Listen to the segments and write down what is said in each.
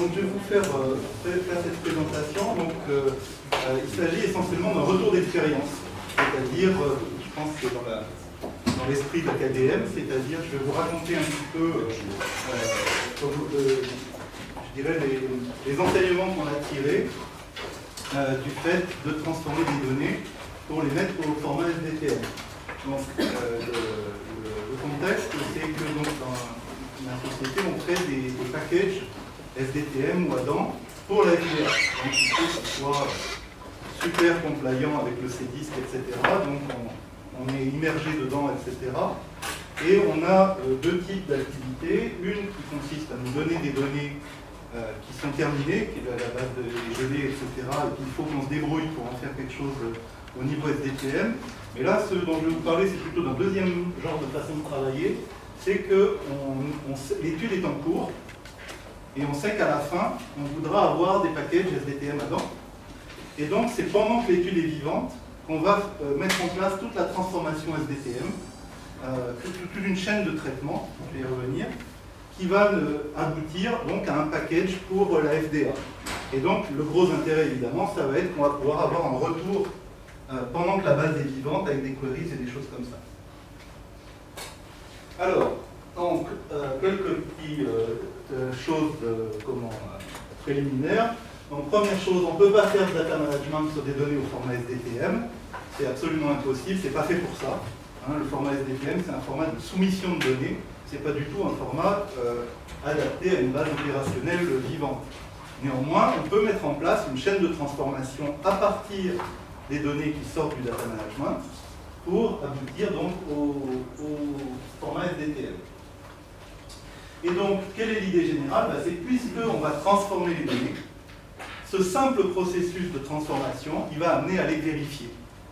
Donc je vais vous faire cette présentation. Donc, il s'agit essentiellement d'un retour d'expérience, c'est-à-dire, je pense que dans l'esprit de la KDM, c'est-à-dire je vais vous raconter un petit peu, je dirais, les enseignements qu'on a tirés du fait de transformer des données pour les mettre au format SDTM. Donc, le contexte, c'est que donc, dans la société, on crée des packages SDTM ou ADAM pour la FDA. Donc, il faut que ce soit super compliant avec le CDISC, etc. Donc, on est immergé dedans, etc. Et on a deux types d'activités. Une qui consiste à nous donner des données qui sont terminées, qui est à la base des gelées, etc. Et puis il faut qu'on se débrouille pour en faire quelque chose au niveau SDTM. Mais là, ce dont je vais vous parler, c'est plutôt d'un deuxième genre de façon de travailler. C'est que l'étude est en cours. Et on sait qu'à la fin, on voudra avoir des packages SDTM ADAM. Et donc, c'est pendant que l'étude est vivante qu'on va mettre en place toute la transformation SDTM, toute une chaîne de traitement, je vais y revenir, qui va aboutir donc à un package pour la FDA. Et donc, le gros intérêt, évidemment, ça va être qu'on va pouvoir avoir un retour pendant que la base est vivante avec des queries et des choses comme ça. Alors, donc, quelques petites choses préliminaires. Donc, première chose, on ne peut pas faire de data management sur des données au format SDTM. C'est absolument impossible, c'est pas fait pour ça. Le format SDTM, c'est un format de soumission de données. C'est pas du tout un format adapté à une base opérationnelle vivante. Néanmoins, on peut mettre en place une chaîne de transformation à partir des données qui sortent du data management pour aboutir donc au format SDTM. Et donc, quelle est l'idée générale? C'est que puisqu'on va transformer les données, ce simple processus de transformation, il va amener à les vérifier.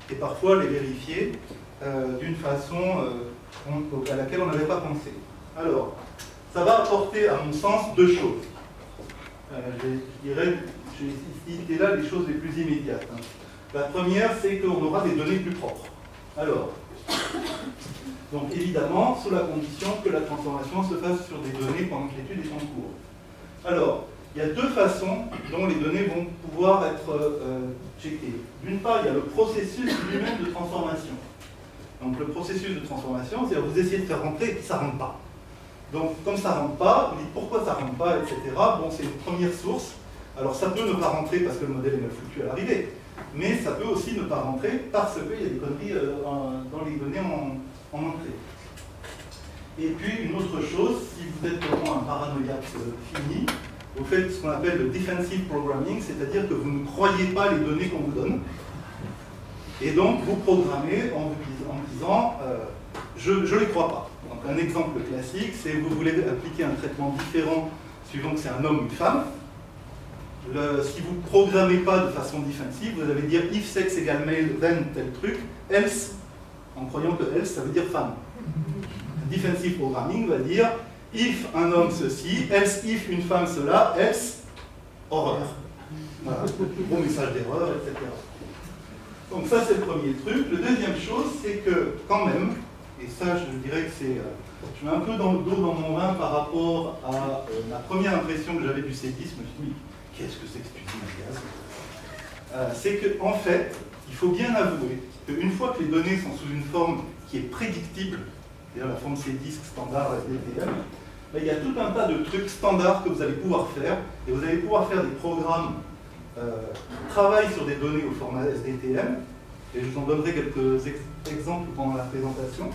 Et parfois les vérifier d'une façon à laquelle on n'avait pas pensé. Alors, ça va apporter, à mon sens, deux choses. Je dirais, j'ai cité là les choses les plus immédiates. La première, c'est qu'on aura des données plus propres. Alors, donc évidemment, sous la condition que la transformation se fasse sur des données pendant que l'étude est en cours. Alors, il y a deux façons dont les données vont pouvoir être checkées. D'une part, il y a le processus lui-même de transformation. Donc le processus de transformation, c'est-à-dire vous essayez de faire rentrer et puis ça ne rentre pas. Donc comme ça ne rentre pas, vous dites pourquoi ça ne rentre pas, etc. Bon, c'est une première source. Alors ça peut ne pas rentrer parce que le modèle est mal foutu à l'arrivée, mais ça peut aussi ne pas rentrer parce qu'il y a des conneries dans les données en entrée. Et puis une autre chose, si vous êtes vraiment un paranoïaque fini, vous faites ce qu'on appelle le defensive programming, c'est-à-dire que vous ne croyez pas les données qu'on vous donne. Et donc, vous programmez en disant je ne les crois pas. Donc, un exemple classique, c'est que vous voulez appliquer un traitement différent suivant que c'est un homme ou une femme. Si vous ne programmez pas de façon défensive, vous allez dire if sex égale male, then tel truc, else, en croyant que else, ça veut dire femme. Defensive programming va dire if un homme ceci, else if une femme cela, else horreur. Voilà, gros message d'erreur, etc. Donc ça c'est le premier truc. Le deuxième chose, c'est que quand même, et ça je dirais que c'est, je mets un peu dans le dos dans mon vin par rapport à la première impression que j'avais du CDISC, je me suis dit, qu'est-ce que c'est que cette usine à gaz? C'est qu'en fait, il faut bien avouer qu'une fois que les données sont sous une forme qui est prédictible, c'est-à-dire la forme CDISC standard SDTM, il y a tout un tas de trucs standards que vous allez pouvoir faire, et vous allez pouvoir faire des programmes qui travaillent sur des données au format SDTM, et je vous en donnerai quelques exemples pendant la présentation.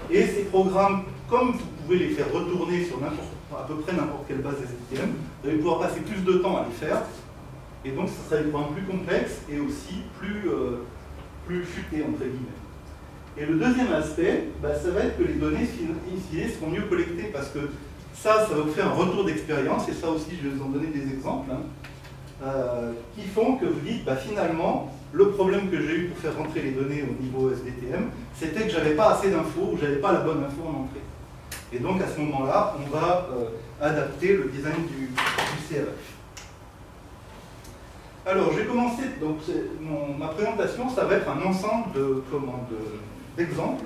Et ces programmes, comme vous pouvez les faire retourner sur à peu près n'importe quelle base SDTM, vous allez pouvoir passer plus de temps à les faire, et donc ce sera des programmes plus complexes et aussi plus futés, entre guillemets. Et le deuxième aspect, ça va être que les données seront mieux collectées, parce que ça va vous faire un retour d'expérience, et ça aussi je vais vous en donner des exemples, qui font que vous dites, finalement, le problème que j'ai eu pour faire rentrer les données au niveau SDTM, c'était que je n'avais pas assez d'infos, ou je n'avais pas la bonne info en entrée. Et donc à ce moment-là, on va adapter le design du CRF. Alors, je vais commencer, donc ma présentation, ça va être un ensemble d'exemples,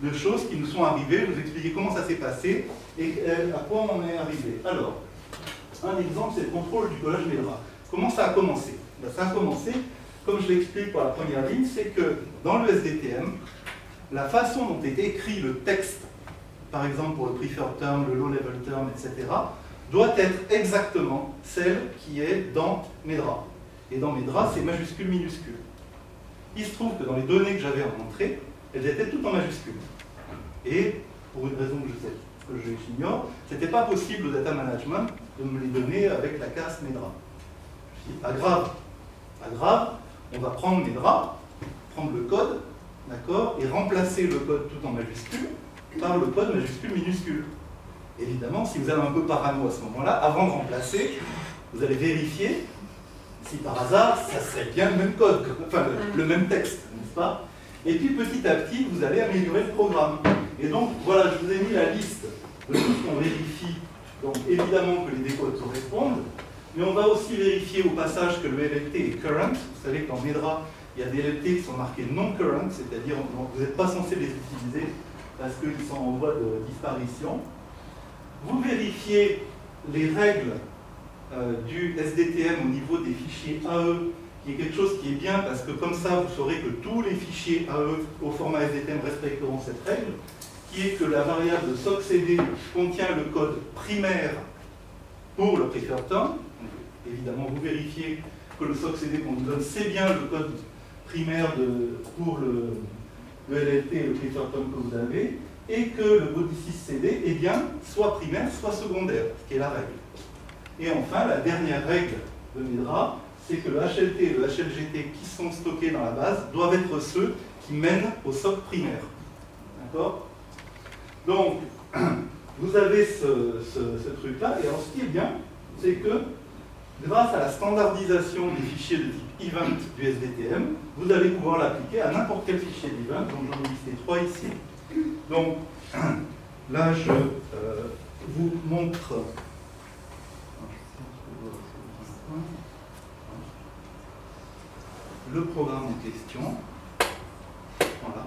de choses qui nous sont arrivées, je vais vous expliquer comment ça s'est passé et à quoi on en est arrivé. Alors, un exemple, c'est le contrôle du collage MEDRA. Comment ça a commencé? Ben, ça a commencé, comme je l'explique pour la première ligne, c'est que dans le SDTM, la façon dont est écrit le texte, par exemple pour le preferred term, le low level term, etc., doit être exactement celle qui est dans MEDRA. Et dans MEDRA, c'est majuscule, minuscule. Il se trouve que dans les données que j'avais rentrées, elles étaient toutes en majuscule. Et pour une raison que j'ignore, ce n'était pas possible au data management de me les donner avec la casse MEDRA. Je dis, pas grave, pas grave, on va prendre MEDRA, prendre le code, d'accord, et remplacer le code tout en majuscule par le code majuscule minuscule. Évidemment, si vous êtes un peu parano à ce moment-là, avant de remplacer, vous allez vérifier si par hasard, ça serait bien le même code, enfin le même texte, n'est-ce pas? Et puis petit à petit, vous allez améliorer le programme. Et donc, voilà, je vous ai mis la liste de tout ce qu'on vérifie. Donc évidemment que les décodes correspondent, mais on va aussi vérifier au passage que le LLT est current. Vous savez que dans MEDRA, il y a des LLT qui sont marqués non current, c'est-à-dire que vous n'êtes pas censé les utiliser parce qu'ils sont en voie de disparition. Vous vérifiez les règles du SDTM au niveau des fichiers AE, qui est quelque chose qui est bien parce que comme ça, vous saurez que tous les fichiers AE au format SDTM respecteront cette règle, qui est que la variable SOCCD contient le code primaire pour le preferred term. Évidemment, vous vérifiez que le SOCCD qu'on vous donne, c'est bien le code primaire pour le LLT et le preferred term que vous avez, et que le body6CD est bien soit primaire, soit secondaire, ce qui est la règle. Et enfin, la dernière règle de MEDRA, c'est que le HLT et le HLGT qui sont stockés dans la base doivent être ceux qui mènent au socle primaire. D'accord? Donc, vous avez ce truc-là, et alors ce qui est bien, c'est que grâce à la standardisation des fichiers de type event du SDTM, vous allez pouvoir l'appliquer à n'importe quel fichier d'event, donc j'en ai listé 3 ici. Donc, là, je vous montre le programme en question. Voilà.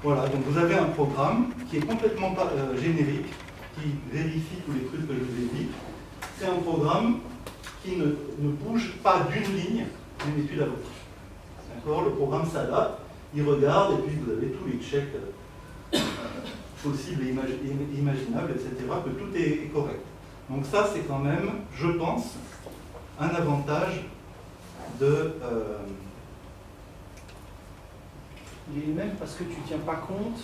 Voilà, donc vous avez un programme qui est complètement générique, qui vérifie tous les trucs que je vous ai dit. C'est un programme qui ne bouge pas d'une ligne d'une étude à l'autre. D'accord? Le programme s'adapte, il regarde, et puis vous avez tous les checks possibles et imaginables, etc., que tout est correct. Donc ça, c'est quand même, je pense, un avantage de... Il est même parce que tu ne tiens pas compte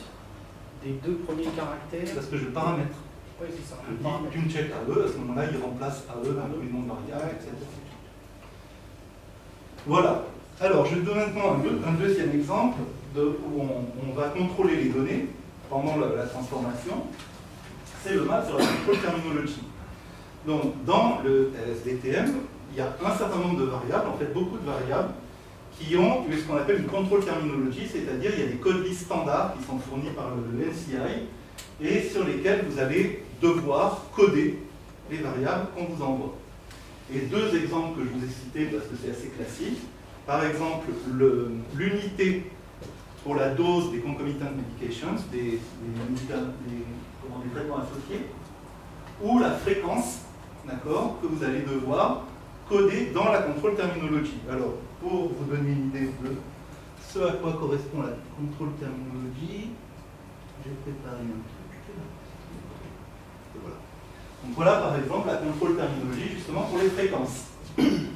des 2 premiers caractères. Parce que je paramètre. Oui, c'est ça. Je dis d'une check AE, à ce moment-là, il remplace AE dans tous les noms de variables, etc. Voilà. Alors, je donne maintenant un deuxième exemple où on va contrôler les données pendant la transformation. C'est le map sur la control terminology. Donc, dans le SDTM, il y a un certain nombre de variables, en fait beaucoup de variables, qui ont ce qu'on appelle une control terminology, c'est-à-dire il y a des codes listes standards qui sont fournis par le NCI et sur lesquels vous allez devoir coder les variables qu'on vous envoie. Et 2 exemples que je vous ai cités parce que c'est assez classique. Par exemple, l'unité pour la dose des concomitant medications, des traitements associés, ou la fréquence, d'accord, que vous allez devoir coder dans la control terminology. Alors, pour vous donner une idée de ce à quoi correspond la control terminology, j'ai préparé un truc. Voilà. Donc voilà par exemple la control terminology justement pour les fréquences.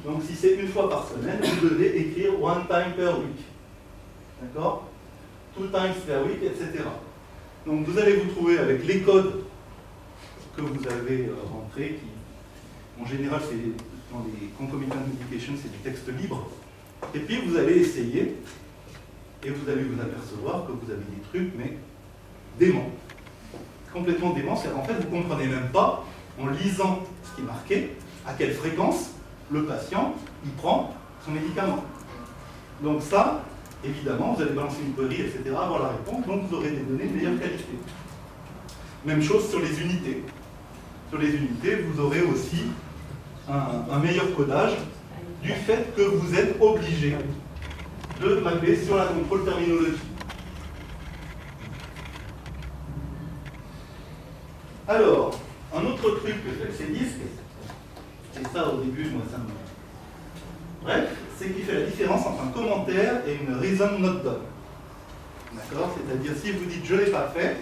Donc si c'est 1 fois par semaine, vous devez écrire 1 time per week. D'accord? 2 times per week, etc. Donc vous allez vous trouver avec les codes que vous avez rentrés, qui en général c'est dans les concomitant medications, c'est du texte libre. Et puis vous allez essayer, et vous allez vous apercevoir que vous avez des trucs, mais déments. Complètement déments, c'est qu'en fait vous ne comprenez même pas, en lisant ce qui est marqué, à quelle fréquence le patient il prend son médicament. Donc ça, évidemment, vous allez balancer une query, etc., avoir la réponse, donc vous aurez des données de meilleure qualité. Même chose sur les unités. Sur les unités, vous aurez aussi un meilleur codage du fait que vous êtes obligé de mapper sur la contrôle terminologie. Alors, un autre truc que fait le CDISC, et ça au début, moi ça me... Bref, c'est qu'il fait la différence entre un commentaire et une reason not done. D'accord? C'est-à-dire, si vous dites « je ne l'ai pas fait »,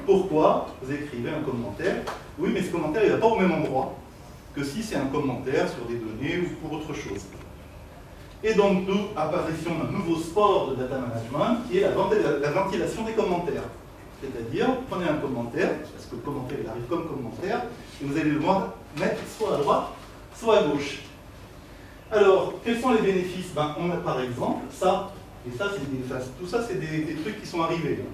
pourquoi? Vous écrivez un commentaire. Oui, mais ce commentaire, il ne va pas au même endroit que si c'est un commentaire sur des données ou pour autre chose. Et donc, nous, apparition d'un nouveau sport de data management qui est la ventilation des commentaires. C'est-à-dire, vous prenez un commentaire, parce que le commentaire, il arrive comme commentaire, et vous allez le voir mettre soit à droite, soit à gauche. Alors, quels sont les bénéfices? Ben, on a par exemple ça, et ça, tout ça, c'est des trucs qui sont arrivés.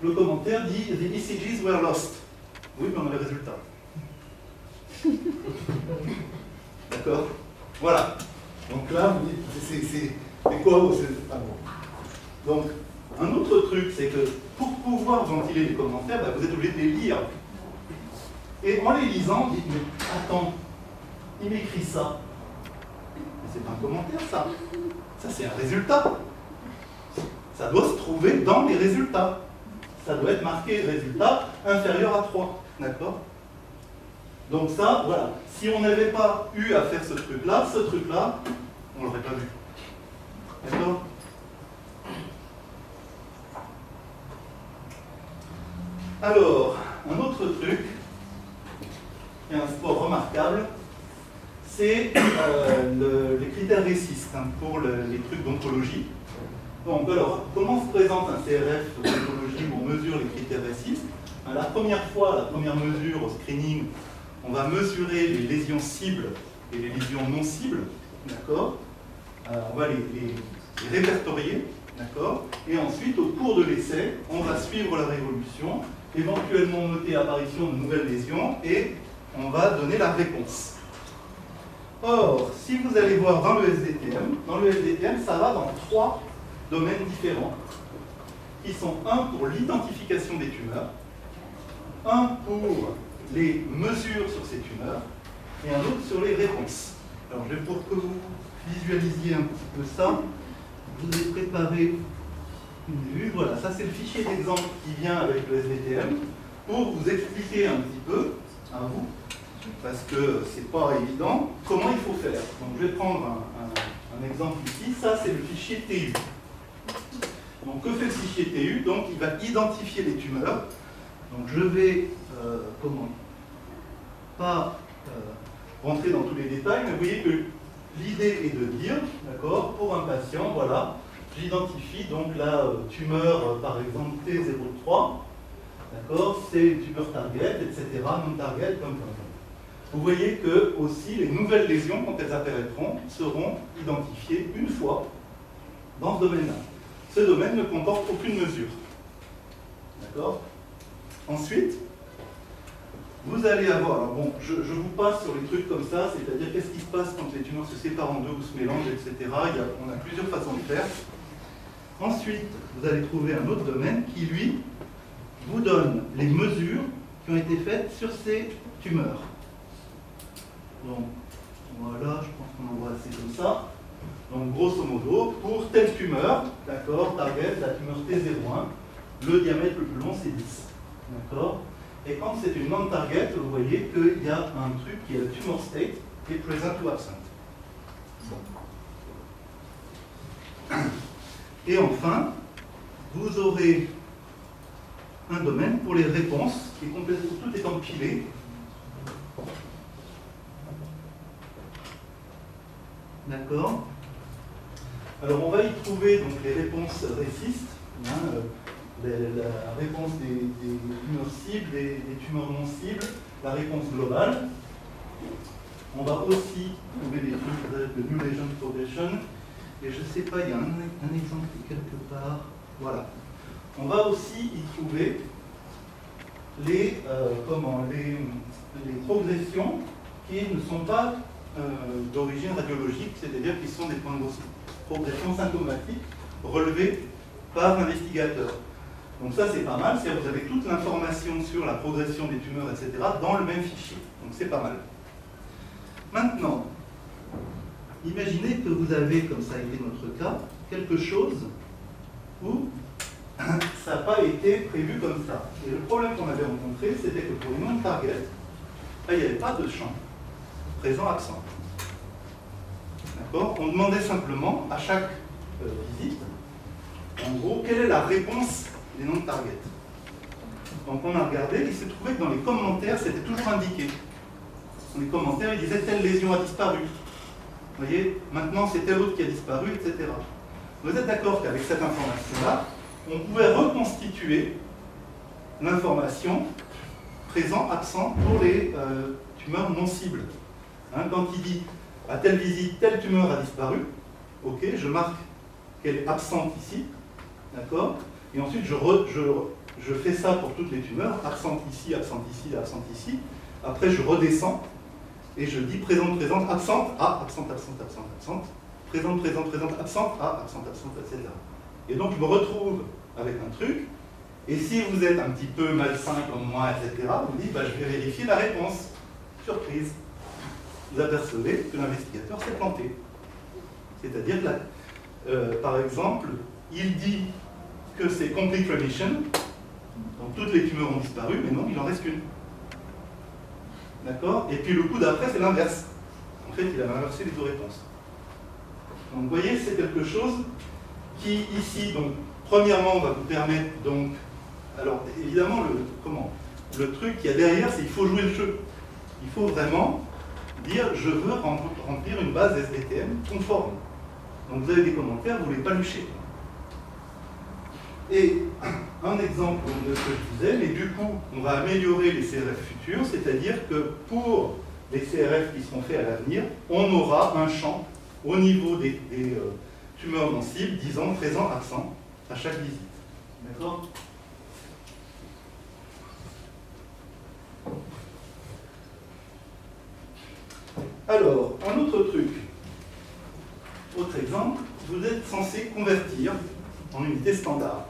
Le commentaire dit « The ECGs were lost ». Oui, mais on a les résultats. D'accord? Voilà. Donc là, vous dites, c'est quoi? Ah bon. Donc, un autre truc, c'est que pour pouvoir ventiler les commentaires, bah, vous êtes obligé de les lire. Et en les lisant, vous dites, mais attends, il m'écrit ça. Mais c'est pas un commentaire, ça. Ça, c'est un résultat. Ça doit se trouver dans les résultats. Ça doit être marqué résultat inférieur à 3. D'accord? Donc ça, voilà. Si on n'avait pas eu à faire ce truc-là, on ne l'aurait pas vu. D'accord? Alors, un autre truc, qui est un sport remarquable, c'est les critères récistes pour les trucs d'ontologie. Donc, alors, comment se présente un CRF d'ontologie où on mesure les critères récistes? La première mesure au screening, on va mesurer les lésions cibles et les lésions non cibles, d'accord? On va les répertorier, d'accord? Et ensuite, au cours de l'essai, on va suivre leur évolution, éventuellement noter l'apparition de nouvelles lésions et on va donner la réponse. Or, si vous allez voir dans le SDTM, ça va dans 3 domaines différents, qui sont un pour l'identification des tumeurs, un pour les mesures sur ces tumeurs, et un autre sur les réponses. Alors, pour que vous visualisiez un petit peu ça, je vous ai préparé une vue. Voilà, ça c'est le fichier d'exemple qui vient avec le SDTM, pour vous expliquer un petit peu, à vous, parce que c'est pas évident, comment il faut faire. Donc je vais prendre un exemple ici, ça c'est le fichier TU. Donc que fait le fichier TU? Donc il va identifier les tumeurs. Donc je vais, pas rentrer dans tous les détails, mais vous voyez que l'idée est de dire, d'accord, pour un patient, voilà, j'identifie donc la tumeur, par exemple T03, d'accord, c'est une tumeur target, etc., non target, comme. Vous voyez que aussi les nouvelles lésions, quand elles apparaîtront, seront identifiées une fois dans ce domaine-là. Ce domaine ne comporte aucune mesure. D'accord? Ensuite, vous allez avoir, alors bon, je vous passe sur les trucs comme ça, c'est-à-dire qu'est-ce qui se passe quand les tumeurs se séparent en deux ou se mélangent, etc. On a plusieurs façons de faire. Ensuite, vous allez trouver un autre domaine qui, lui, vous donne les mesures qui ont été faites sur ces tumeurs. Donc, voilà, je pense qu'on en voit assez comme ça. Donc, grosso modo, pour telle tumeur, d'accord, target, la tumeur T01, le diamètre le plus long, c'est 10. D'accord? Et quand c'est une non-target, vous voyez qu'il y a un truc qui est le tumor state, qui est present ou absent. Bon. Et enfin, vous aurez un domaine pour les réponses, qui est complètement, tout est empilé. D'accord? Alors on va y trouver donc les réponses récistes, hein, la réponse des tumeurs cibles, des tumeurs non cibles, la réponse globale. On va aussi trouver des trucs de New Lesion Progression. Et je ne sais pas, il y a un exemple quelque part. Voilà. On va aussi y trouver les progressions qui ne sont pas d'origine radiologique, c'est-à-dire qui sont des points de progression symptomatiques relevés par l'investigateur. Donc ça c'est pas mal, c'est-à-dire que vous avez toute l'information sur la progression des tumeurs, etc. dans le même fichier. Donc c'est pas mal. Maintenant, imaginez que vous avez, comme ça a été notre cas, quelque chose où ça n'a pas été prévu comme ça. Et le problème qu'on avait rencontré, c'était que pour une non-target, il n'y avait pas de champ présent-absent. D'accord? On demandait simplement à chaque visite, en gros, quelle est la réponse des non-targets. Donc on a regardé, il s'est trouvé que dans les commentaires, c'était toujours indiqué. Dans les commentaires, il disait telle lésion a disparu. Vous voyez, maintenant c'est tel autre qui a disparu, etc. Vous êtes d'accord qu'avec cette information-là, on pouvait reconstituer l'information présent-absent pour les tumeurs non cibles. Hein, quand il dit à telle visite, telle tumeur a disparu, ok, je marque qu'elle est absente ici, d'accord, et ensuite je fais ça pour toutes les tumeurs, absente ici, absente ici, absente ici. Après je redescends et je dis présente, présente, absente, ah, absente, absente, absente, absente, présente, présente, présente, absente, ah, absente, absente, etc. Et donc je me retrouve avec un truc, et si vous êtes un petit peu malsain comme moi, etc., vous dites, bah, je vais vérifier la réponse. Surprise. Vous apercevez que l'investigateur s'est planté. C'est-à-dire que, par exemple, il dit que c'est complete remission, donc toutes les tumeurs ont disparu, mais non, il n'en reste qu'une. D'accord? Et puis le coup d'après, c'est l'inverse. En fait, il a inversé les deux réponses. Donc vous voyez, c'est quelque chose qui, ici, donc, premièrement, va vous permettre, donc, alors évidemment, le truc qu'il y a derrière, c'est qu'il faut jouer le jeu. Il faut vraiment dire, je veux remplir une base SDTM conforme. Donc vous avez des commentaires, vous ne voulez pas lucher. Et un exemple de ce que je disais, mais du coup, on va améliorer les CRF futurs, c'est-à-dire que pour les CRF qui seront faits à l'avenir, on aura un champ au niveau des tumeurs non cibles, disant présent, absent, à chaque visite. D'accord ? Alors, un autre truc. Autre exemple, vous êtes censé convertir en unité standard.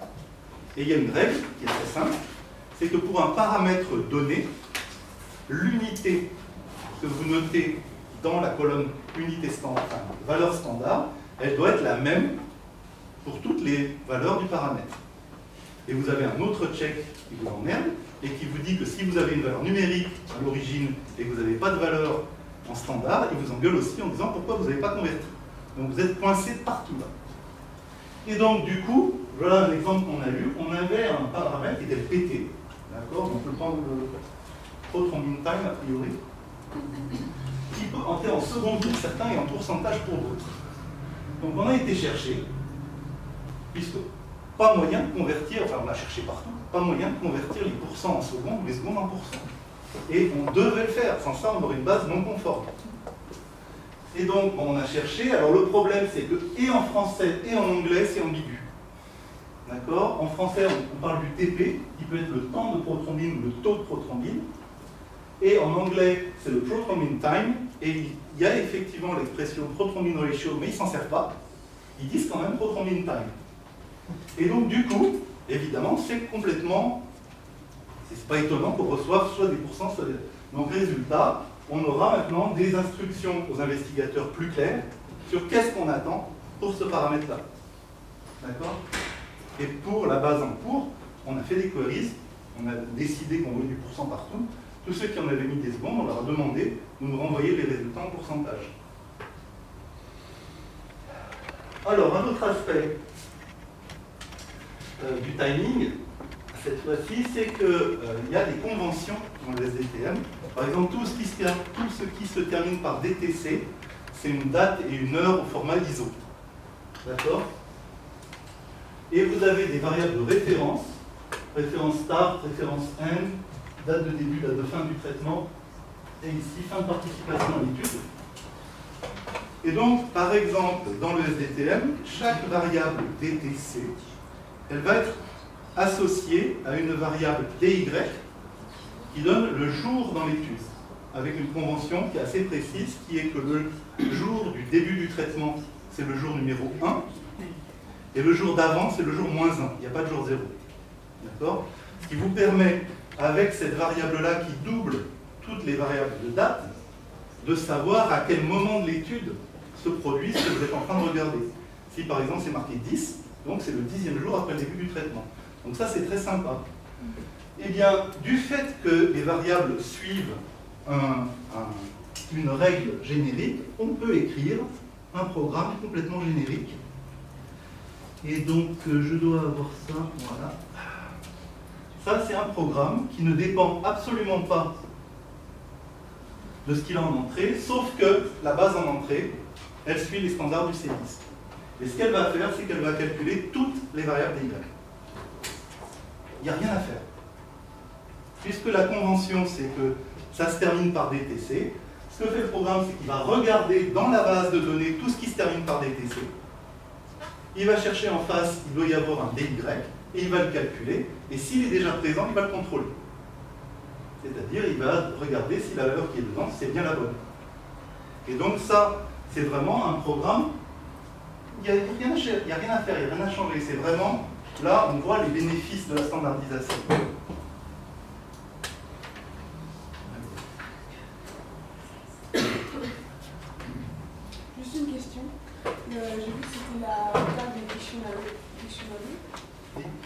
Et il y a une règle qui est très simple, c'est que pour un paramètre donné, l'unité que vous notez dans la colonne unité standard, enfin, valeur standard, elle doit être la même pour toutes les valeurs du paramètre. Et vous avez un autre check qui vous emmerde et qui vous dit que si vous avez une valeur numérique à l'origine et que vous n'avez pas de valeur en standard, il vous engueule aussi en disant pourquoi vous n'avez pas converti. Donc vous êtes coincé partout là. Et donc du coup, voilà un exemple qu'on a eu, on avait un paramètre qui était le PT. D'accord? Donc le temps de prothrombin time a priori, qui peut entrer en second pour certains et en pourcentage pour d'autres. Donc on a été chercher, puisque pas moyen de convertir, enfin on a cherché partout, pas moyen de convertir les pourcents en secondes ou les secondes en pourcents. Et on devait le faire, sans ça on aurait une base non conforme. Et donc on a cherché, alors le problème c'est que et en français et en anglais c'est ambigu. D'accord? En français on parle du TP, qui peut être le temps de prothrombine ou le taux de prothrombine. Et en anglais c'est le prothrombin time, et il y a effectivement l'expression prothrombin ratio, mais ils ne s'en servent pas. Ils disent quand même prothrombin time. Et donc du coup, évidemment, c'est complètement, c'est pas étonnant qu'on reçoive soit des pourcents, soit des... Donc résultat, on aura maintenant des instructions aux investigateurs plus claires sur qu'est-ce qu'on attend pour ce paramètre-là. D'accord? Et pour la base en cours, on a fait des queries, on a décidé qu'on voulait du pourcent partout. Tous ceux qui en avaient mis des secondes, on leur a demandé de nous renvoyer les résultats en pourcentage. Alors, un autre aspect du timing, cette fois-ci, c'est qu'il y a des conventions dans le SDTM. Par exemple, tout ce qui se termine par DTC, c'est une date et une heure au format ISO. D'accord? Et vous avez des variables de référence, référence start, référence end, date de début, date de fin du traitement, et ici, fin de participation à l'étude. Et donc, par exemple, dans le SDTM, chaque variable DTC, elle va être associée à une variable DY qui donne le jour dans l'étude, avec une convention qui est assez précise, qui est que le jour du début du traitement, c'est le jour numéro 1, et le jour d'avant, c'est le jour -1. Il n'y a pas de jour 0. D'accord? Ce qui vous permet, avec cette variable-là qui double toutes les variables de date, de savoir à quel moment de l'étude se produit ce que vous êtes en train de regarder. Si par exemple c'est marqué 10, donc c'est le 10e jour après le début du traitement. Donc ça c'est très sympa. Eh bien, du fait que les variables suivent une règle générique, on peut écrire un programme complètement générique. Et donc je dois avoir ça, voilà. Ça c'est un programme qui ne dépend absolument pas de ce qu'il a en entrée, sauf que la base en entrée, elle suit les standards du C10. Et ce qu'elle va faire, c'est qu'elle va calculer toutes les variables de Y. Il n'y a rien à faire. Puisque la convention, c'est que ça se termine par DTC, ce que fait le programme, c'est qu'il va regarder dans la base de données tout ce qui se termine par DTC. Il va chercher en face, il doit y avoir un DY, et il va le calculer, et s'il est déjà présent, il va le contrôler. C'est-à-dire, il va regarder si la valeur qui est dedans, c'est bien la bonne. Et donc ça, c'est vraiment un programme, il n'y a rien à faire, il n'y a rien à changer. C'est vraiment, là, on voit les bénéfices de la standardisation. Juste une question. J'ai vu que c'était la table dictionary.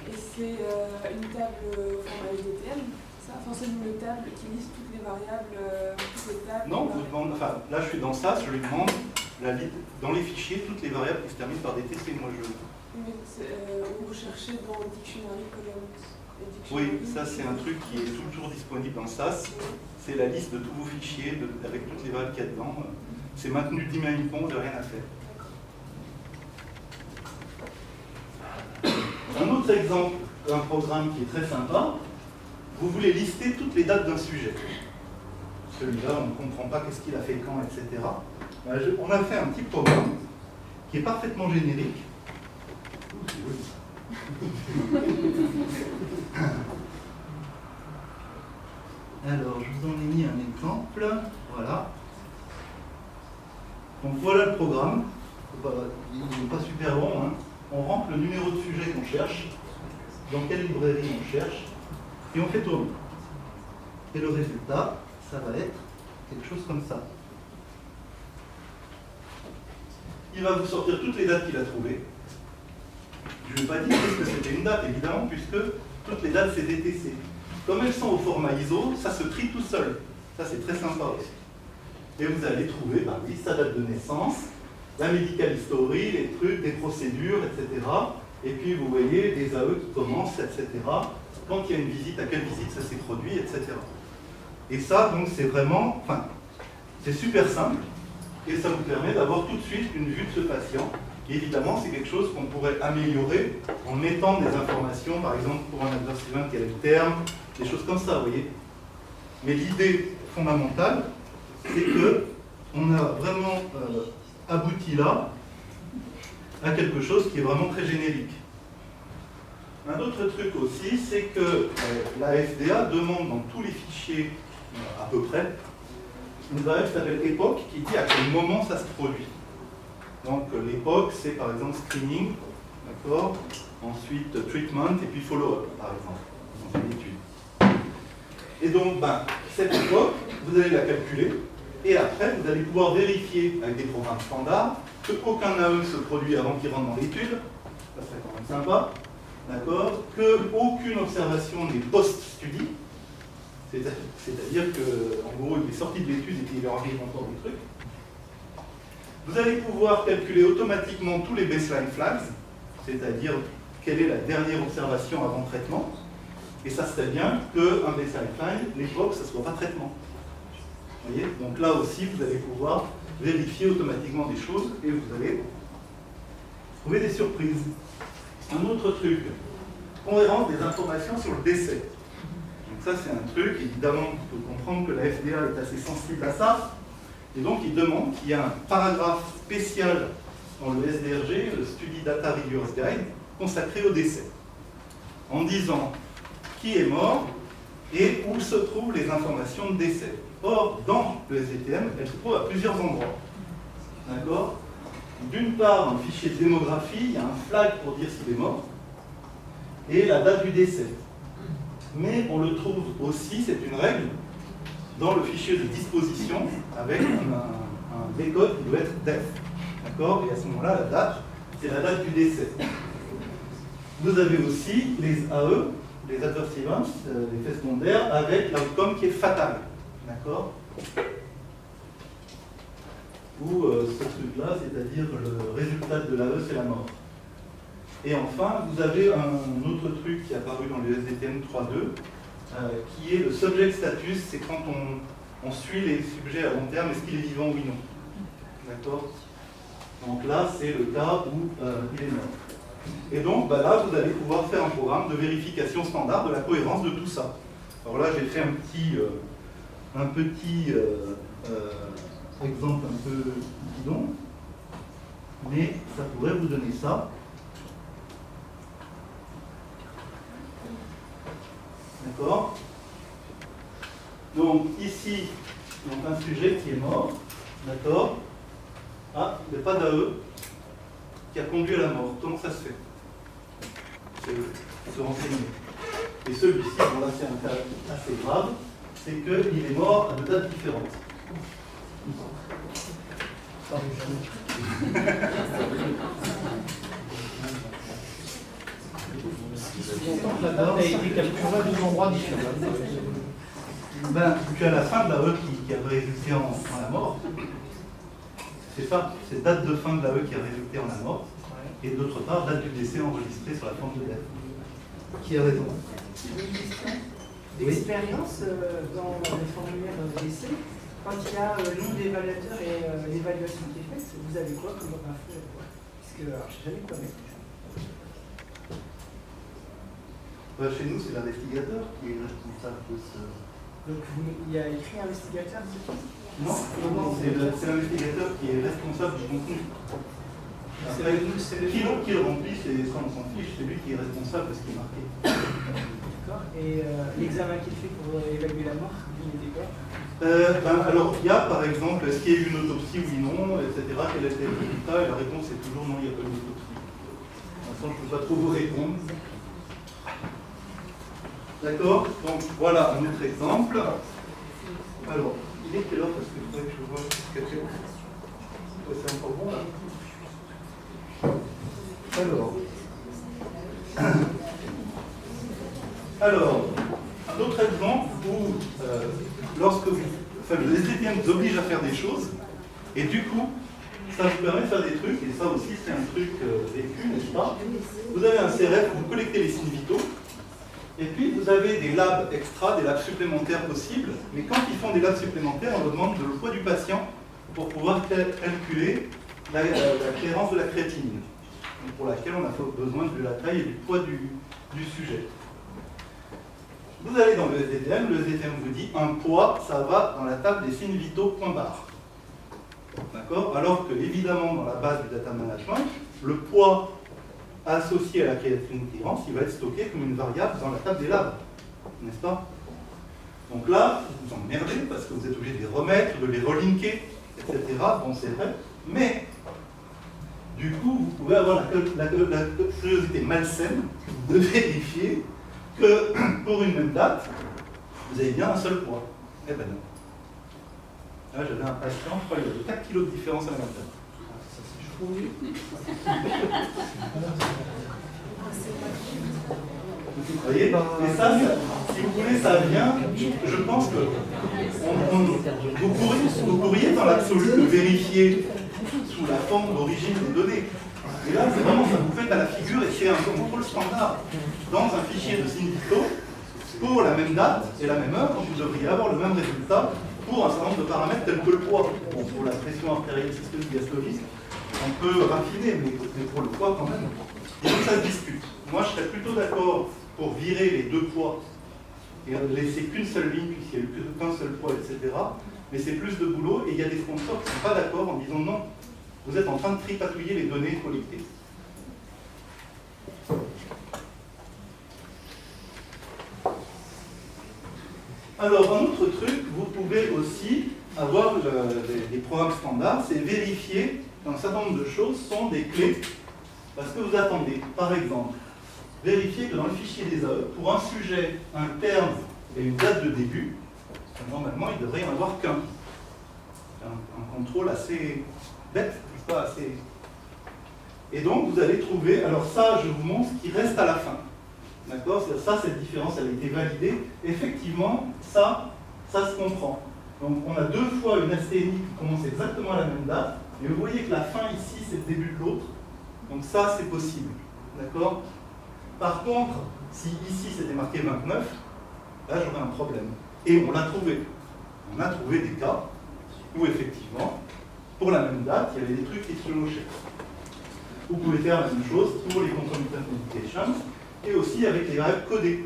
Et c'est une table format SDTM. Enfin, c'est une table qui liste toutes les variables, toutes les tables. Non, vous demandez, enfin, là je suis dans ça, je lui demande dans les fichiers toutes les variables qui se terminent par DTC. Moi je. Mais vous cherchez dans Dictionary Columns. Oui, ça c'est un truc qui est toujours disponible dans SAS. C'est la liste de tous vos fichiers avec toutes les variables qu'il y a dedans. C'est maintenu dynamiquement, il n'y a rien à faire. Un autre exemple d'un programme qui est très sympa, vous voulez lister toutes les dates d'un sujet. Celui-là, on ne comprend pas qu'est-ce qu'il a fait quand, etc. On a fait un petit programme qui est parfaitement générique. Alors, je vous en ai mis un exemple. Voilà. Donc voilà le programme. Il n'est pas super long. Hein. On rentre le numéro de sujet qu'on cherche, dans quelle librairie on cherche, et on fait tourner. Et le résultat, ça va être quelque chose comme ça. Il va vous sortir toutes les dates qu'il a trouvées. Je ne vais pas dire que c'était une date, évidemment, puisque toutes les dates, c'est DTC. Comme elles sont au format ISO, ça se trie tout seul. Ça, c'est très sympa aussi. Et vous allez trouver, bah oui, sa date de naissance, la medical history, les trucs, des procédures, etc. Et puis, vous voyez des AE qui commencent, etc. Quand il y a une visite, à quelle visite ça s'est produit, etc. Et ça, donc, c'est vraiment, enfin, c'est super simple. Et ça vous permet d'avoir tout de suite une vue de ce patient. Et évidemment, c'est quelque chose qu'on pourrait améliorer en mettant des informations, par exemple, pour un adverse event, quel est le terme, des choses comme ça, vous voyez. Mais l'idée fondamentale, c'est qu'on a vraiment abouti là à quelque chose qui est vraiment très générique. Un autre truc aussi, c'est que la FDA demande dans tous les fichiers, à peu près, une variable qui s'appelle époque, qui dit à quel moment ça se produit. Donc l'époque, c'est par exemple screening, d'accord, ensuite treatment, et puis follow-up, par exemple, dans une étude. Et donc, cette époque, vous allez la calculer, et après, vous allez pouvoir vérifier avec des programmes standards qu'aucun AE se produit avant qu'il rentre dans l'étude, ça serait quand même sympa, d'accord, qu'aucune observation n'est post-study, c'est-à-dire qu'en gros, il est sorti de l'étude et qu'il leur arrive encore des trucs. Vous allez pouvoir calculer automatiquement tous les baseline flags, c'est-à-dire quelle est la dernière observation avant traitement. Et ça serait bien qu'un baseline flag, l'époque, ça ne soit pas traitement. Vous voyez? Donc là aussi, vous allez pouvoir vérifier automatiquement des choses et vous allez trouver des surprises. Un autre truc, cohérence des informations sur le décès. Donc ça, c'est un truc, évidemment, il faut comprendre que la FDA est assez sensible à ça. Et donc, il demande qu'il y ait un paragraphe spécial dans le SDRG, le Study Data Reviewers Guide, consacré au décès, en disant qui est mort et où se trouvent les informations de décès. Or, dans le SDTM, elles se trouvent à plusieurs endroits. D'accord? D'une part, dans le fichier de démographie, il y a un flag pour dire s'il est mort, et la date du décès. Mais on le trouve aussi, c'est une règle, dans le fichier de disposition avec un décode qui doit être def. D'accord? Et à ce moment-là, la date, c'est la date du décès. Vous avez aussi les AE, les adverse events, les faits secondaires, avec l'outcome qui est fatal. D'accord? Ou ce truc-là, c'est-à-dire le résultat de l'AE, c'est la mort. Et enfin, vous avez un autre truc qui est apparu dans le SDTM 3.2, qui est le subject status, c'est quand on suit les sujets à long terme, est-ce qu'il est vivant ou non. D'accord? Donc là, c'est le cas où il est mort. Et donc là, vous allez pouvoir faire un programme de vérification standard de la cohérence de tout ça. Alors là, j'ai fait un petit exemple un peu bidon, mais ça pourrait vous donner ça. D'accord? Donc ici, un sujet qui est mort, d'accord? Ah, il n'y a pas d'AE qui a conduit à la mort. Comment ça se fait? C'est se renseigner. Et celui-ci, bon là c'est un cas assez grave, c'est qu'il est mort à 2 dates différentes. La date a été calculée à 2 endroits différents. Ben, tu as la fin de l'AE qui a résulté en la mort. C'est ça, c'est date de fin de l'AE qui a résulté en la mort. Et d'autre part, date du décès enregistrée sur la forme de lettre. Qui a raison? D'expérience dans les formulaires d'essai, quand il y a le nom de l'évaluateur et l'évaluation qui est faite, vous avez quoi comme info? Parce que alors, je sais jamais quoi mettre. Chez nous, c'est l'investigateur qui est responsable de ce... Donc il y a écrit investigateur, c'est tout? Non, c'est l'investigateur qui est responsable du contenu. Après, qui le remplit, ça on s'en fiche, c'est lui qui est responsable de ce qui est marqué. D'accord. Et l'examen qui est fait pour évaluer la mort, vous mettez quoi? Alors, il y a par exemple, est-ce qu'il y a eu une autopsie, oui, non, etc. Quel était le résultat? Et la réponse est toujours non, il n'y a pas eu d'autopsie. Pour l'instant, je ne peux pas trop vous répondre. D'accord? Donc, voilà un autre exemple. Alors, il est quelle heure? Parce que je voudrais que je vois ce qu'il y a. C'est encore bon, là? Alors, un autre exemple où, lorsque le SDTM vous oblige à faire des choses, et du coup, ça vous permet de faire des trucs, et ça aussi c'est un truc vécu, n'est-ce pas? Vous avez un CRF, vous collectez les signes vitaux, et puis vous avez des labs extra, des labs supplémentaires possibles, mais quand ils font des labs supplémentaires, on leur demande le poids du patient pour pouvoir calculer la clairance de la créatinine, pour laquelle on a besoin de la taille et du poids du sujet. Vous allez dans le SDTM vous dit un poids, ça va dans la table des signes vitaux, point barre. D'accord? Alors que, évidemment, dans la base du data management, le poids associé à la créatinine clearance, il va être stocké comme une variable dans la table des labs. N'est-ce pas? Donc là, vous vous emmerdez parce que vous êtes obligé de les remettre, de les relinker, etc. Bon, c'est vrai. Mais, du coup, vous pouvez avoir la curiosité malsaine de vérifier que pour une même date, vous avez bien un seul poids. Eh ben non. Là, j'avais un patient, je crois qu'il y avait 4 kilos de différence à la même date. Vous voyez? Et ça, si vous voulez, ça vient, je pense que vous pourriez dans l'absolu le vérifier sous la forme d'origine des données. Et là, c'est vraiment ça vous fait à la figure et c'est un contrôle standard dans un fichier de signes vitaux pour la même date et la même heure, vous devriez avoir le même résultat pour un certain nombre de paramètres tels que le poids. Bon, pour la pression artérielle systolique diastolique, on peut raffiner, mais pour le poids quand même. Et donc ça se discute. Moi, je serais plutôt d'accord pour virer les deux poids et laisser qu'une seule ligne, puisqu'il n'y a eu qu'un seul poids, etc. Mais c'est plus de boulot, et il y a des sponsors qui ne sont pas d'accord en disant non, vous êtes en train de tripatouiller les données collectées. Alors, un autre truc, vous pouvez aussi avoir des programmes standards, c'est vérifier qu'un certain nombre de choses sont des clés parce que vous attendez. Par exemple, vérifier que dans le fichier des AE, pour un sujet, un terme et une date de début, normalement, il ne devrait y en avoir qu'un. C'est un contrôle assez bête, n'est-ce pas, assez... Et donc, vous allez trouver, alors ça, je vous montre ce qui reste à la fin. D'accord? Ça, cette différence, elle a été validée. Effectivement, ça se comprend. Donc, on a deux fois une STNI qui commence exactement à la même date, mais vous voyez que la fin ici, c'est le début de l'autre. Donc ça, c'est possible. D'accord? Par contre, si ici, c'était marqué 29, là, j'aurais un problème. Et on l'a trouvé. On a trouvé des cas où, effectivement, pour la même date, il y avait des trucs qui se chevauchaient. Vous pouvez faire la même chose pour les concomitant communications et aussi avec les variables codées,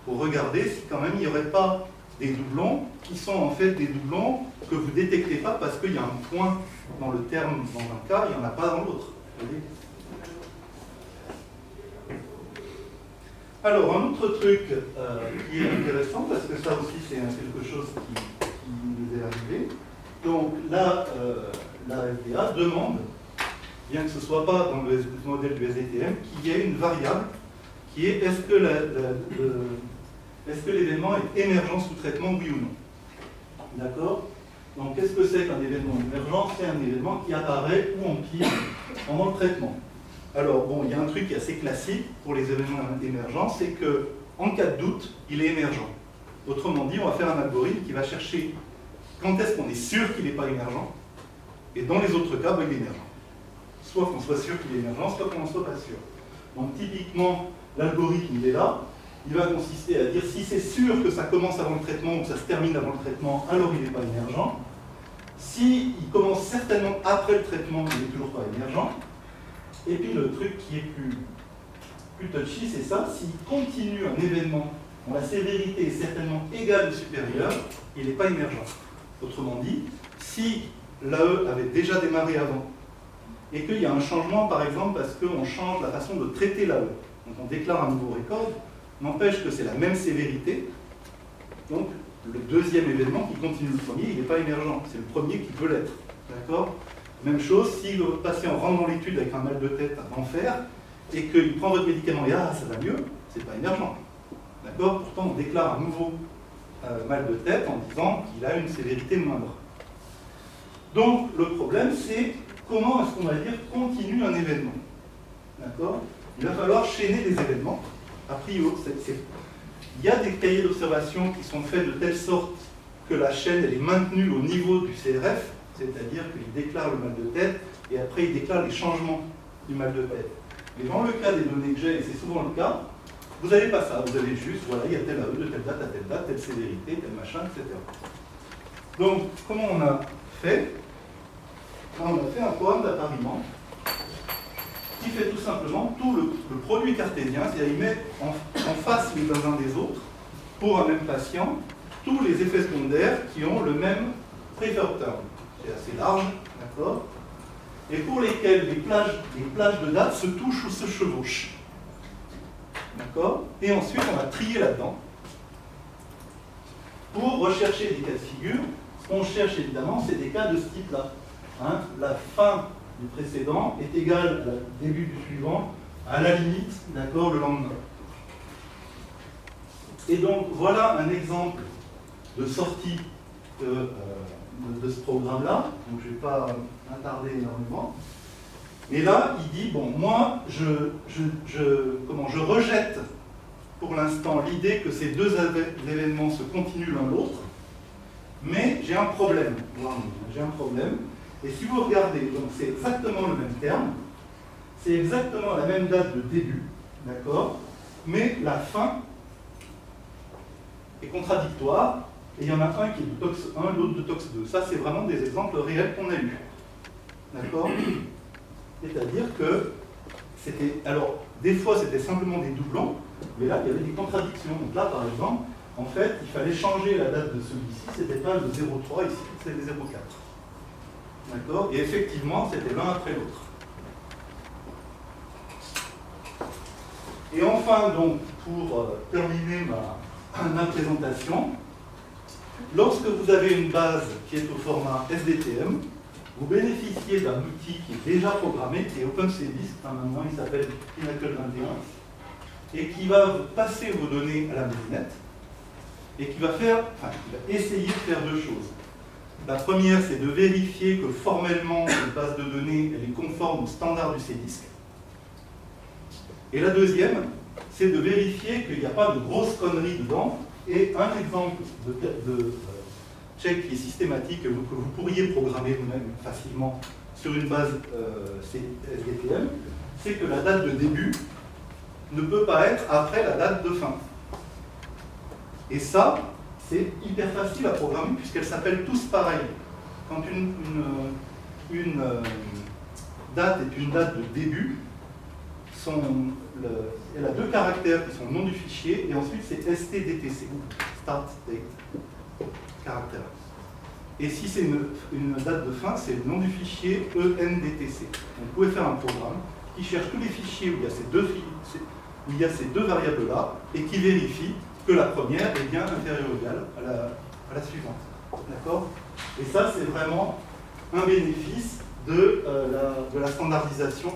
pour regarder si quand même il n'y aurait pas des doublons qui sont en fait des doublons que vous ne détectez pas parce qu'il y a un point dans le terme dans un cas, il n'y en a pas dans l'autre. Alors, un autre truc qui est intéressant, parce que ça aussi c'est quelque chose qui nous est arrivé. Donc là, la FDA demande, bien que ce ne soit pas dans le modèle du SDTM, qu'il y ait une variable qui est est-ce que l'événement est émergent sous traitement, oui ou non. D'accord? Donc qu'est-ce que c'est qu'un événement émergent? C'est un événement qui apparaît ou empire pendant le traitement. Alors bon, il y a un truc qui est assez classique pour les événements émergents, c'est qu'en cas de doute, il est émergent. Autrement dit, on va faire un algorithme qui va chercher quand est-ce qu'on est sûr qu'il n'est pas émergent, et dans les autres cas, il est émergent. Soit qu'on soit sûr qu'il est émergent, soit qu'on n'en soit pas sûr. Donc typiquement, l'algorithme, il est là. Il va consister à dire si c'est sûr que ça commence avant le traitement ou que ça se termine avant le traitement, alors il n'est pas émergent. S'il commence certainement après le traitement, il n'est toujours pas émergent. Et puis le truc qui est plus touchy, c'est ça. S'il continue un événement dont la sévérité est certainement égale ou supérieure, il n'est pas émergent. Autrement dit, si l'AE avait déjà démarré avant, et qu'il y a un changement, par exemple, parce qu'on change la façon de traiter l'AE, donc on déclare un nouveau record, n'empêche que c'est la même sévérité, donc le deuxième événement qui continue le premier, il n'est pas émergent, c'est le premier qui peut l'être. D'accord? Même chose, si le patient rentre dans l'étude avec un mal de tête à l'enfer, et qu'il prend votre médicament et ça va mieux, c'est pas émergent. D'accord? Pourtant, on déclare un nouveau mal de tête en disant qu'il a une sévérité moindre. Donc, le problème, c'est comment est-ce qu'on va dire continue un événement. D'accord? Il va falloir chaîner des événements. A priori, il y a des cahiers d'observation qui sont faits de telle sorte que la chaîne elle est maintenue au niveau du CRF, c'est-à-dire qu'il déclare le mal de tête et après il déclare les changements du mal de tête. Mais dans le cas des données que j'ai, et c'est souvent le cas, vous n'avez pas ça, vous avez juste, voilà, il y a tel AE de telle date à telle date, telle sévérité, tel machin, etc. Donc, comment on a fait? On a fait un programme d'appariement qui fait tout simplement tout le produit cartésien, c'est-à-dire il met en face les uns des autres, pour un même patient, tous les effets secondaires qui ont le même preferred term. C'est assez large, d'accord? Et pour lesquels les plages de dates se touchent ou se chevauchent. D'accord? Et ensuite, on va trier là-dedans pour rechercher des cas de figure. Ce qu'on cherche évidemment, c'est des cas de ce type-là. Hein? La fin du précédent est égale au début du suivant, à la limite, d'accord, le lendemain. Et donc, voilà un exemple de sortie de ce programme-là. Donc, je ne vais pas m'attarder énormément. Mais là, il dit, bon, moi, je rejette pour l'instant l'idée que ces deux événements se continuent l'un l'autre, mais j'ai un problème. J'ai un problème. Et si vous regardez, donc c'est exactement le même terme, c'est exactement la même date de début, d'accord, mais la fin est contradictoire, et il y en a un qui est de tox 1, l'autre de tox 2. Ça, c'est vraiment des exemples réels qu'on a eus. D'accord? C'est-à-dire que c'était. Alors, des fois, c'était simplement des doublons, mais là, il y avait des contradictions. Donc là, par exemple, en fait, il fallait changer la date de celui-ci, c'était pas le 03 ici, c'était le 04. D'accord? Et effectivement, c'était l'un après l'autre. Et enfin, donc, pour terminer ma présentation, lorsque vous avez une base qui est au format SDTM, vous bénéficiez d'un outil qui est déjà programmé, qui est OpenCDISC, maintenant il s'appelle Pinnacle 21, et qui va passer vos données à la moulinette, et qui va essayer de faire deux choses. La première, c'est de vérifier que formellement, une base de données elle est conforme aux standards du CDISC. Et la deuxième, c'est de vérifier qu'il n'y a pas de grosses conneries dedans. Et un exemple de check qui est systématique, que vous pourriez programmer vous-même facilement sur une base SDTM, c'est que la date de début ne peut pas être après la date de fin. Et ça, c'est hyper facile à programmer puisqu'elles s'appellent tous pareil. Quand une date est une date de début, elle a deux caractères qui sont le nom du fichier et ensuite c'est STDTC, Start Date Caractère. Et si c'est une date de fin, c'est le nom du fichier ENDTC. Donc vous pouvez faire un programme qui cherche tous les fichiers où il y a ces deux variables-là et qui vérifie que la première est bien inférieure ou égale à la suivante. D'accord? Et ça, c'est vraiment un bénéfice de la standardisation.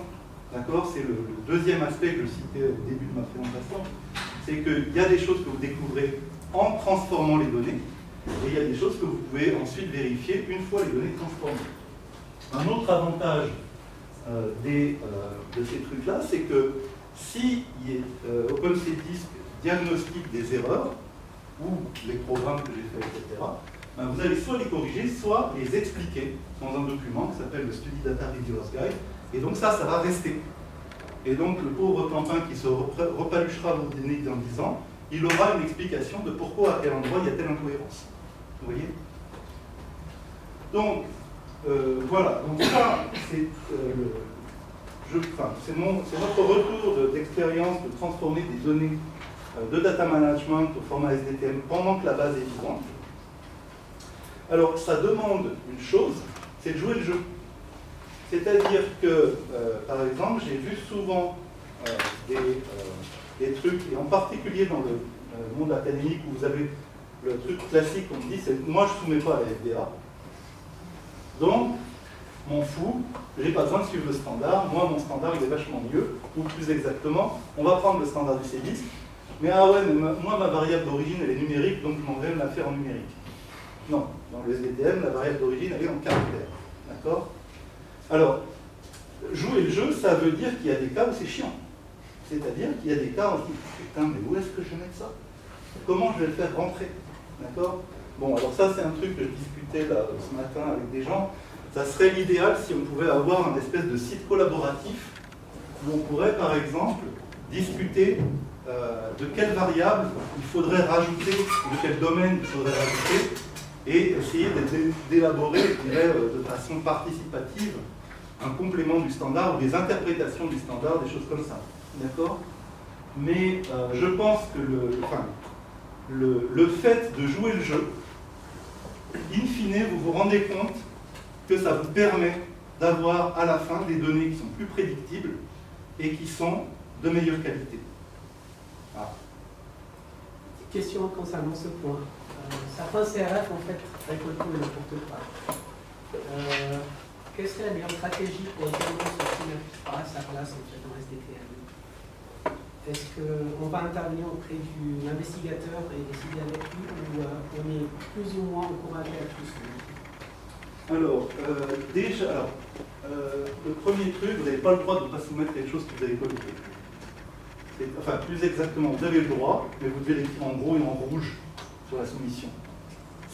D'accord? C'est le deuxième aspect que je citais au début de ma présentation. C'est qu'il y a des choses que vous découvrez en transformant les données, et il y a des choses que vous pouvez ensuite vérifier une fois les données transformées. Un autre avantage de ces trucs-là, c'est que si OpenCDISC diagnostique des erreurs, ou les programmes que j'ai fait, etc., ben vous allez soit les corriger, soit les expliquer dans un document qui s'appelle le Study Data Reviewer's Guide, et donc ça va rester. Et donc le pauvre Quentin qui se repaluchera vos données dans 10 ans, il aura une explication de pourquoi à quel endroit il y a telle incohérence. Vous voyez? Donc, voilà. Donc ça, c'est notre retour d'expérience de transformer des données de data management au format SDTM pendant que la base est vivante. Alors, ça demande une chose, c'est de jouer le jeu. C'est-à-dire que, par exemple, j'ai vu souvent des trucs, et en particulier dans le monde académique où vous avez le truc classique qu'on me dit, c'est moi je ne soumets pas à la FDA. Donc, m'en fous, j'ai pas besoin de suivre le standard, moi mon standard il est vachement mieux, ou plus exactement, on va prendre le standard du CDISC, mais ah ouais, mais moi ma variable d'origine elle est numérique, donc je m'en vais la faire en numérique. Non, dans le SDTM, la variable d'origine elle est en caractère. D'accord? Alors, jouer le jeu, ça veut dire qu'il y a des cas où c'est chiant. C'est-à-dire qu'il y a des cas où on se dit, putain, mais où est-ce que je vais mettre ça? Comment je vais le faire rentrer? D'accord? Bon, alors ça, c'est un truc que je discutais là, ce matin avec des gens. Ça serait l'idéal si on pouvait avoir un espèce de site collaboratif où on pourrait, par exemple, discuter de quelle variable il faudrait rajouter, de quel domaine il faudrait rajouter, et essayer d'élaborer, je dirais, de façon participative, un complément du standard ou des interprétations du standard, des choses comme ça. D'accord? Mais je pense que le fait de jouer le jeu, in fine, vous vous rendez compte que ça vous permet d'avoir à la fin des données qui sont plus prédictibles et qui sont de meilleure qualité. Ah. Question concernant ce point. Certains CRF en fait récoltent tout et n'importe quoi. Quelle serait la meilleure stratégie pour obtenir ceci à sa place en fait dans SDTM? Est-ce qu'on va intervenir auprès de l'investigateur et décider avec lui, ou on est plus ou moins encouragé à tous? Alors, déjà, le premier truc, vous n'avez pas le droit de ne pas soumettre quelque chose que vous avez collecté. Enfin, plus exactement, vous avez le droit, mais vous devez l'écrire en gros et en rouge sur la soumission.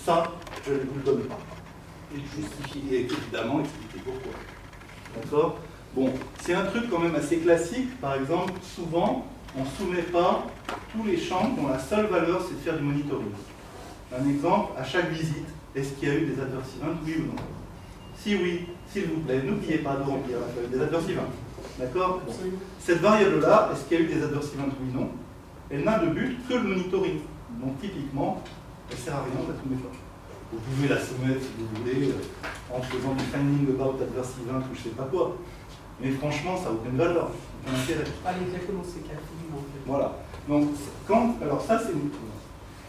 Ça, je ne vous le donne pas. Et justifier, et évidemment, expliquer pourquoi. D'accord? Bon, c'est un truc quand même assez classique. Par exemple, souvent, on ne soumet pas tous les champs dont la seule valeur, c'est de faire du monitoring. Un exemple, à chaque visite, est-ce qu'il y a eu des adverse events, oui ou non? Si oui, s'il vous plaît, n'oubliez pas de remplir la feuille des adverse events. D'accord? Bon. Cette variable-là, est-ce qu'il y a eu des adverse events, oui ou non? Elle n'a de but que le monitoring. Donc typiquement, elle ne sert à rien, on la soumet pas. Vous pouvez la soumettre, si vous voulez, en faisant du finding about adverse event ou je ne sais pas quoi. Mais franchement, ça n'a aucune valeur, aucun intérêt. Pas exactement ces cas en fait. Voilà. Donc, alors ça,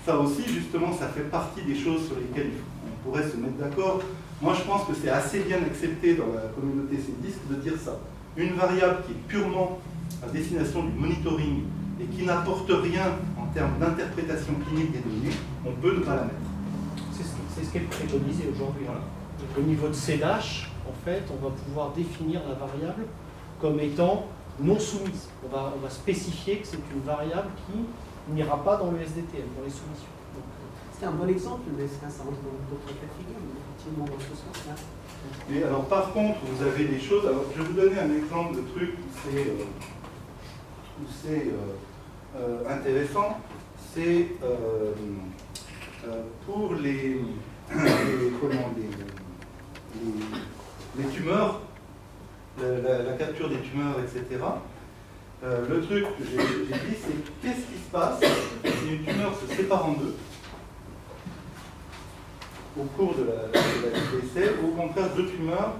ça aussi, justement, ça fait partie des choses sur lesquelles on pourrait se mettre d'accord. Moi, je pense que c'est assez bien accepté dans la communauté CDISC de dire ça. Une variable qui est purement à destination du monitoring et qui n'apporte rien en termes d'interprétation clinique des données, on peut ne pas la mettre. C'est c'est ce qui est préconisé aujourd'hui. Voilà. Donc, au niveau de CEDASH, en fait, on va pouvoir définir la variable comme étant non soumise. On va spécifier que c'est une variable qui n'ira pas dans le SDTM, dans les soumissions. C'est un bon exemple, mais ça rentre dans d'autres cas de figure, mais effectivement dans ce sens-là. Et alors par contre, vous avez des choses. Alors, je vais vous donner un exemple de truc où c'est intéressant. C'est pour les tumeurs, la capture des tumeurs, etc. Le truc que j'ai dit, c'est qu'est-ce qui se passe si une tumeur se sépare en deux au cours de l'essai, ou au contraire deux tumeurs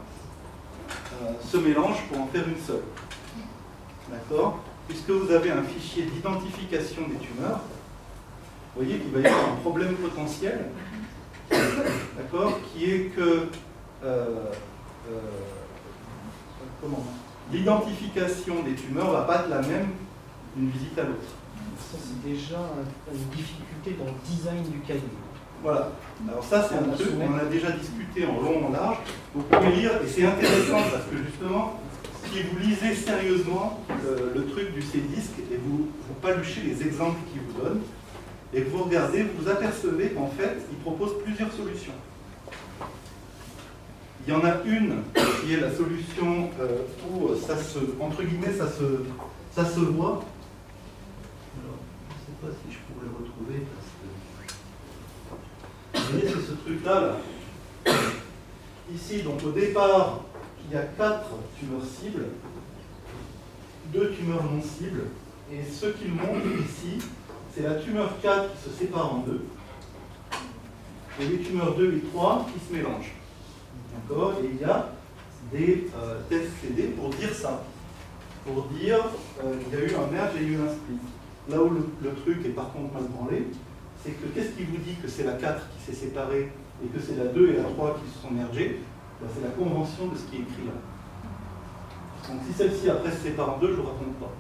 se mélangent pour en faire une seule. D'accord? Puisque vous avez un fichier d'identification des tumeurs, vous voyez qu'il va y avoir un problème potentiel, d'accord, qui est que l'identification des tumeurs ne va pas être la même d'une visite à l'autre. Ça, c'est déjà une difficulté dans le design du cahier. Voilà. Alors ça, c'est un truc qu'on a déjà discuté en long, en large. Vous pouvez lire, et c'est intéressant parce que justement, si vous lisez sérieusement le truc du CDISC et vous paluchez les exemples qu'il vous donne, et que vous regardez, vous vous apercevez qu'en fait, il propose plusieurs solutions. Il y en a une qui est la solution où ça se, entre guillemets, ça se voit. Alors, je ne sais pas si je pourrais le retrouver parce que... Vous voyez, c'est ce truc-là, là. Ici, donc au départ, il y a 4 tumeurs cibles, 2 tumeurs non cibles, et ce qu'il montre ici, c'est la tumeur 4 qui se sépare en deux, et les tumeurs 2 et 3 qui se mélangent. D'accord? Et il y a des tests CD pour dire ça. Pour dire il y a eu un merge et il y a eu un split. Là où le truc est par contre mal branlé, c'est que qu'est-ce qui vous dit que c'est la 4 qui s'est séparée et que c'est la 2 et la 3 qui se sont mergées? Ben, c'est la convention de ce qui est écrit là. Donc si celle-ci après se sépare en deux, je ne vous raconte pas.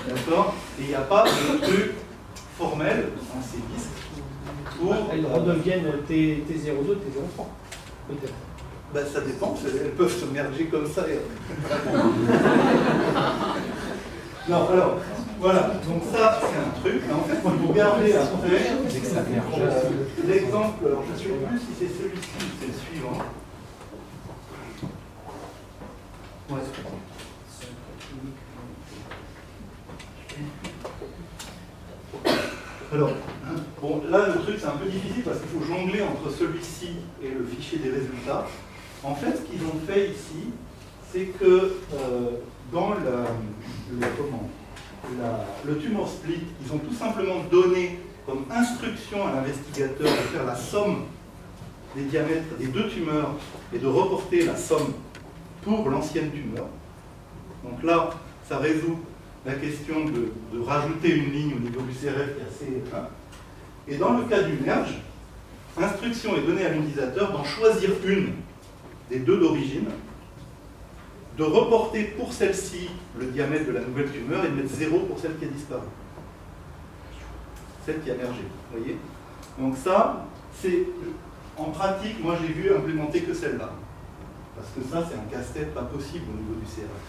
D'accord? Et il n'y a pas de truc formel en ces disques. Elles redeviennent T02, T03, peut-être. Ben, ça dépend, elles peuvent se merger comme ça. Non, alors, voilà, donc ça c'est un truc, mais en fait, quand vous regardez après, l'exemple, alors je ne sais plus si c'est celui-ci ou c'est le suivant. Ouais, alors, bon, là le truc c'est un peu difficile parce qu'il faut jongler entre celui-ci et le fichier des résultats. En fait, ce qu'ils ont fait ici, c'est que dans le tumor split, ils ont tout simplement donné comme instruction à l'investigateur de faire la somme des diamètres des deux tumeurs et de reporter la somme pour l'ancienne tumeur. Donc là, ça résout la question de rajouter une ligne au niveau du CRF qui est assez... Et dans le cas du merge, instruction est donnée à l'utilisateur d'en choisir une des deux d'origine, de reporter pour celle-ci le diamètre de la nouvelle tumeur et de mettre 0 pour celle qui a disparu. Celle qui a mergé, vous voyez? Donc ça, c'est... En pratique, moi j'ai vu implémenter que celle-là. Parce que ça, c'est un casse-tête pas possible au niveau du CRF.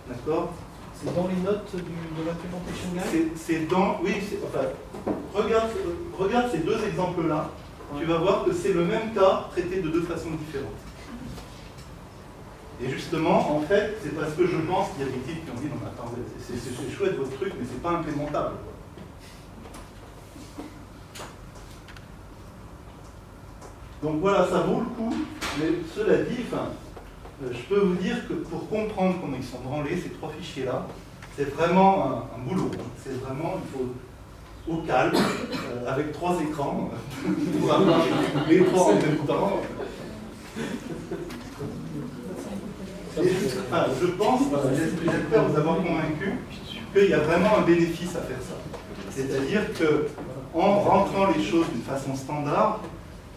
D'accord? C'est dans les notes de l'implementation guide? C'est dans... Oui, enfin, regarde ces deux exemples-là. Ouais. Tu vas voir que c'est le même cas traité de deux façons différentes. Et justement, en fait, c'est parce que je pense qu'il y a des types qui ont dit non, mais attendez, c'est chouette votre truc, mais c'est pas implémentable. Donc voilà, ça vaut le coup, mais cela dit, je peux vous dire que pour comprendre comment ils sont branlés, ces trois fichiers-là, c'est vraiment un boulot. C'est vraiment, il faut au calme, avec 3 écrans, pour avoir les 3 en même temps. Et je pense, j'espère vous avoir convaincu qu'il y a vraiment un bénéfice à faire ça. C'est-à-dire qu'en rentrant les choses d'une façon standard,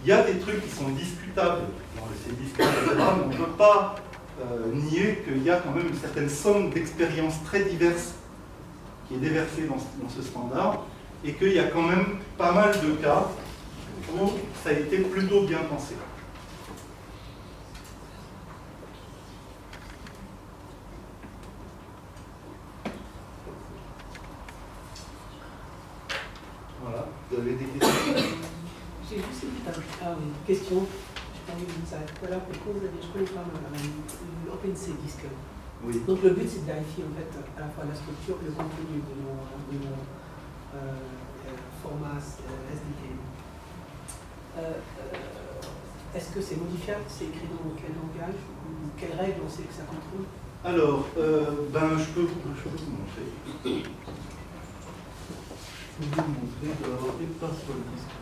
il y a des trucs qui sont discutables dans le CDISC, mais on ne peut pas nier qu'il y a quand même une certaine somme d'expériences très diverses qui est déversée dans ce standard et qu'il y a quand même pas mal de cas où ça a été plutôt bien pensé. Voilà, vous avez des questions? J'ai juste une petite question. Je parlais de ça tout à l'heure. Pourquoi vous avez, je connais pas l'OpenCDisk. Oui. Donc le but c'est de vérifier en fait à la fois la structure et le contenu de nos formats SDTM. Est-ce que c'est modifiable? C'est écrit dans quel langage? Ou quelles règles on sait que ça contrôle? Alors, je peux vous montrer. Je peux vous montrer. Alors, il passe sur le disque.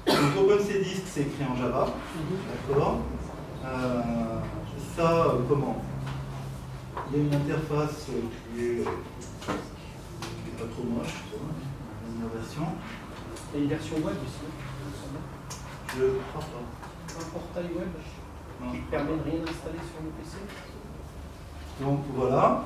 Donc OpenCDisk, c'est écrit en Java, d'accord. Ça, comment? Il y a une interface qui est pas trop moche, une version. Il y a une version web aussi. Je crois pas. Un portail web Non. qui permet de rien installer sur le PC. Donc voilà.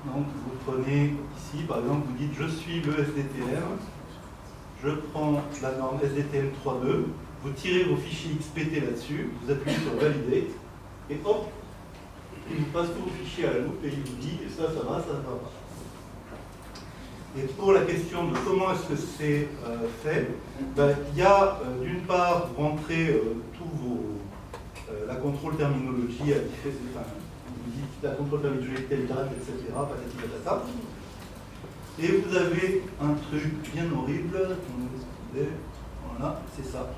Donc vous prenez ici, par exemple, vous dites je suis le SDTM, je prends la norme SDTM 3.2, vous tirez vos fichiers XPT là-dessus, vous appuyez sur Validate, et hop, il vous passe tous vos fichiers à la loupe et il vous dit ça va, ça va pas. Et pour la question de comment est-ce que c'est fait, il y a d'une part, vous rentrez la contrôle terminologie, vous dites la contrôle terminologie telle date, etc., patati patata. Et vous avez un truc bien horrible, voilà, c'est ça.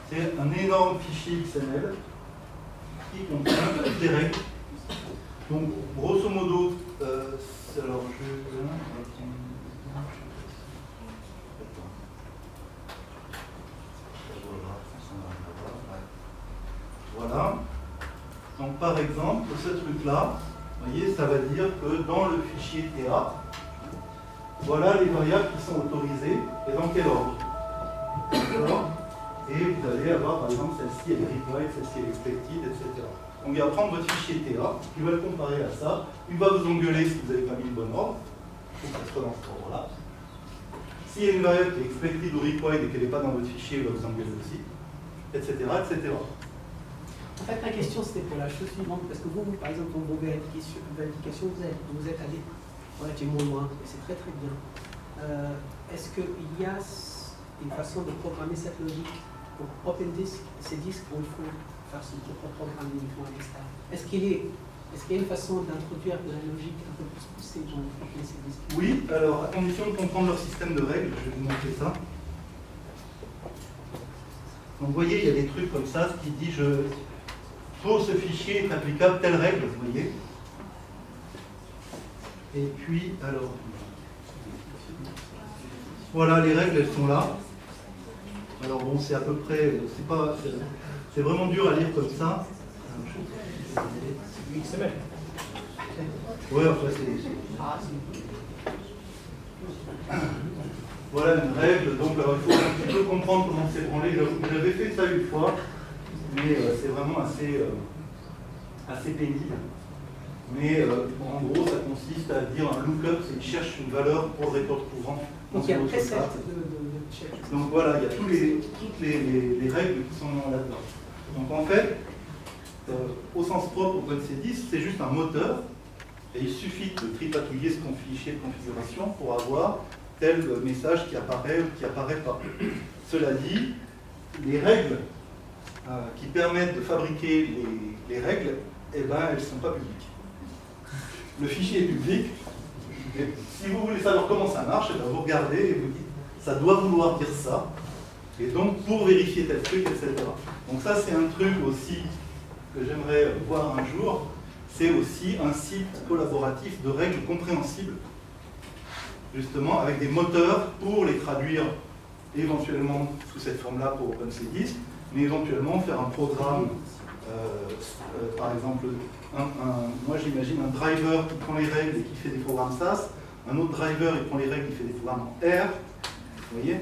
C'est un énorme fichier XML qui contient toutes les règles. Donc, grosso modo, alors voilà. Donc, par exemple, ce truc-là, vous voyez, ça va dire que dans le fichier TA, voilà les variables qui sont autorisées et dans quel ordre. D'accord. Et vous allez avoir, par exemple, celle-ci, elle est required, celle-ci, elle est expected, etc. Donc, il va prendre votre fichier TA, il va le comparer à ça, il va vous engueuler si vous n'avez pas mis le bon ordre, il faut que ça soit dans cet ordre-là. S'il y a une variable qui est expected ou required et qu'elle n'est pas dans votre fichier, il va vous engueuler aussi, etc., etc. En fait, ma question c'était pour la chose suivante, parce que vous par exemple, dans vos vérifications, vous êtes allé relativement loin, et c'est très très bien. Est-ce qu'il y a une façon de programmer cette logique pour OpenDisk, ces disques où il faut faire ce qu'il faut programmer uniquement à l'ISTA? Est-ce qu'il y a une façon d'introduire de la logique un peu plus poussée dans ces disques? Oui, alors à condition de comprendre leur système de règles, je vais vous montrer ça. Donc vous voyez, il y a des trucs comme ça, qui dit pour ce fichier est applicable telle règle, vous voyez. Et puis, alors, voilà, les règles, elles sont là. Alors bon, c'est à peu près, c'est vraiment dur à lire comme ça. C'est du XML. Ouais, enfin, voilà une règle, donc alors, il faut un petit peu comprendre comment c'est branlé. J'avais fait ça une fois, mais c'est vraiment assez pénible. Mais en gros, ça consiste à dire un lookup, c'est qu'il cherche une valeur pour le record courant. Donc il y a un preset de check. Donc voilà, il y a toutes les règles qui sont là-dedans. Donc en fait, au sens propre, OpenCDisk, c'est juste un moteur, et il suffit de tripatouiller ce fichier de configuration pour avoir tel message qui apparaît ou qui apparaît pas. Cela dit, les règles qui permettent de fabriquer les règles, eh ben, elles ne sont pas publiques. Le fichier est public, et si vous voulez savoir comment ça marche, eh ben, vous regardez et vous dites, ça doit vouloir dire ça, et donc pour vérifier tel truc, etc. Donc ça, c'est un truc aussi que j'aimerais voir un jour, c'est aussi un site collaboratif de règles compréhensibles, justement avec des moteurs pour les traduire éventuellement sous cette forme-là pour OpenCDisk, mais éventuellement faire un programme, par exemple, moi j'imagine un driver qui prend les règles et qui fait des programmes SAS un autre driver, il prend les règles, il fait des programmes en R, vous voyez,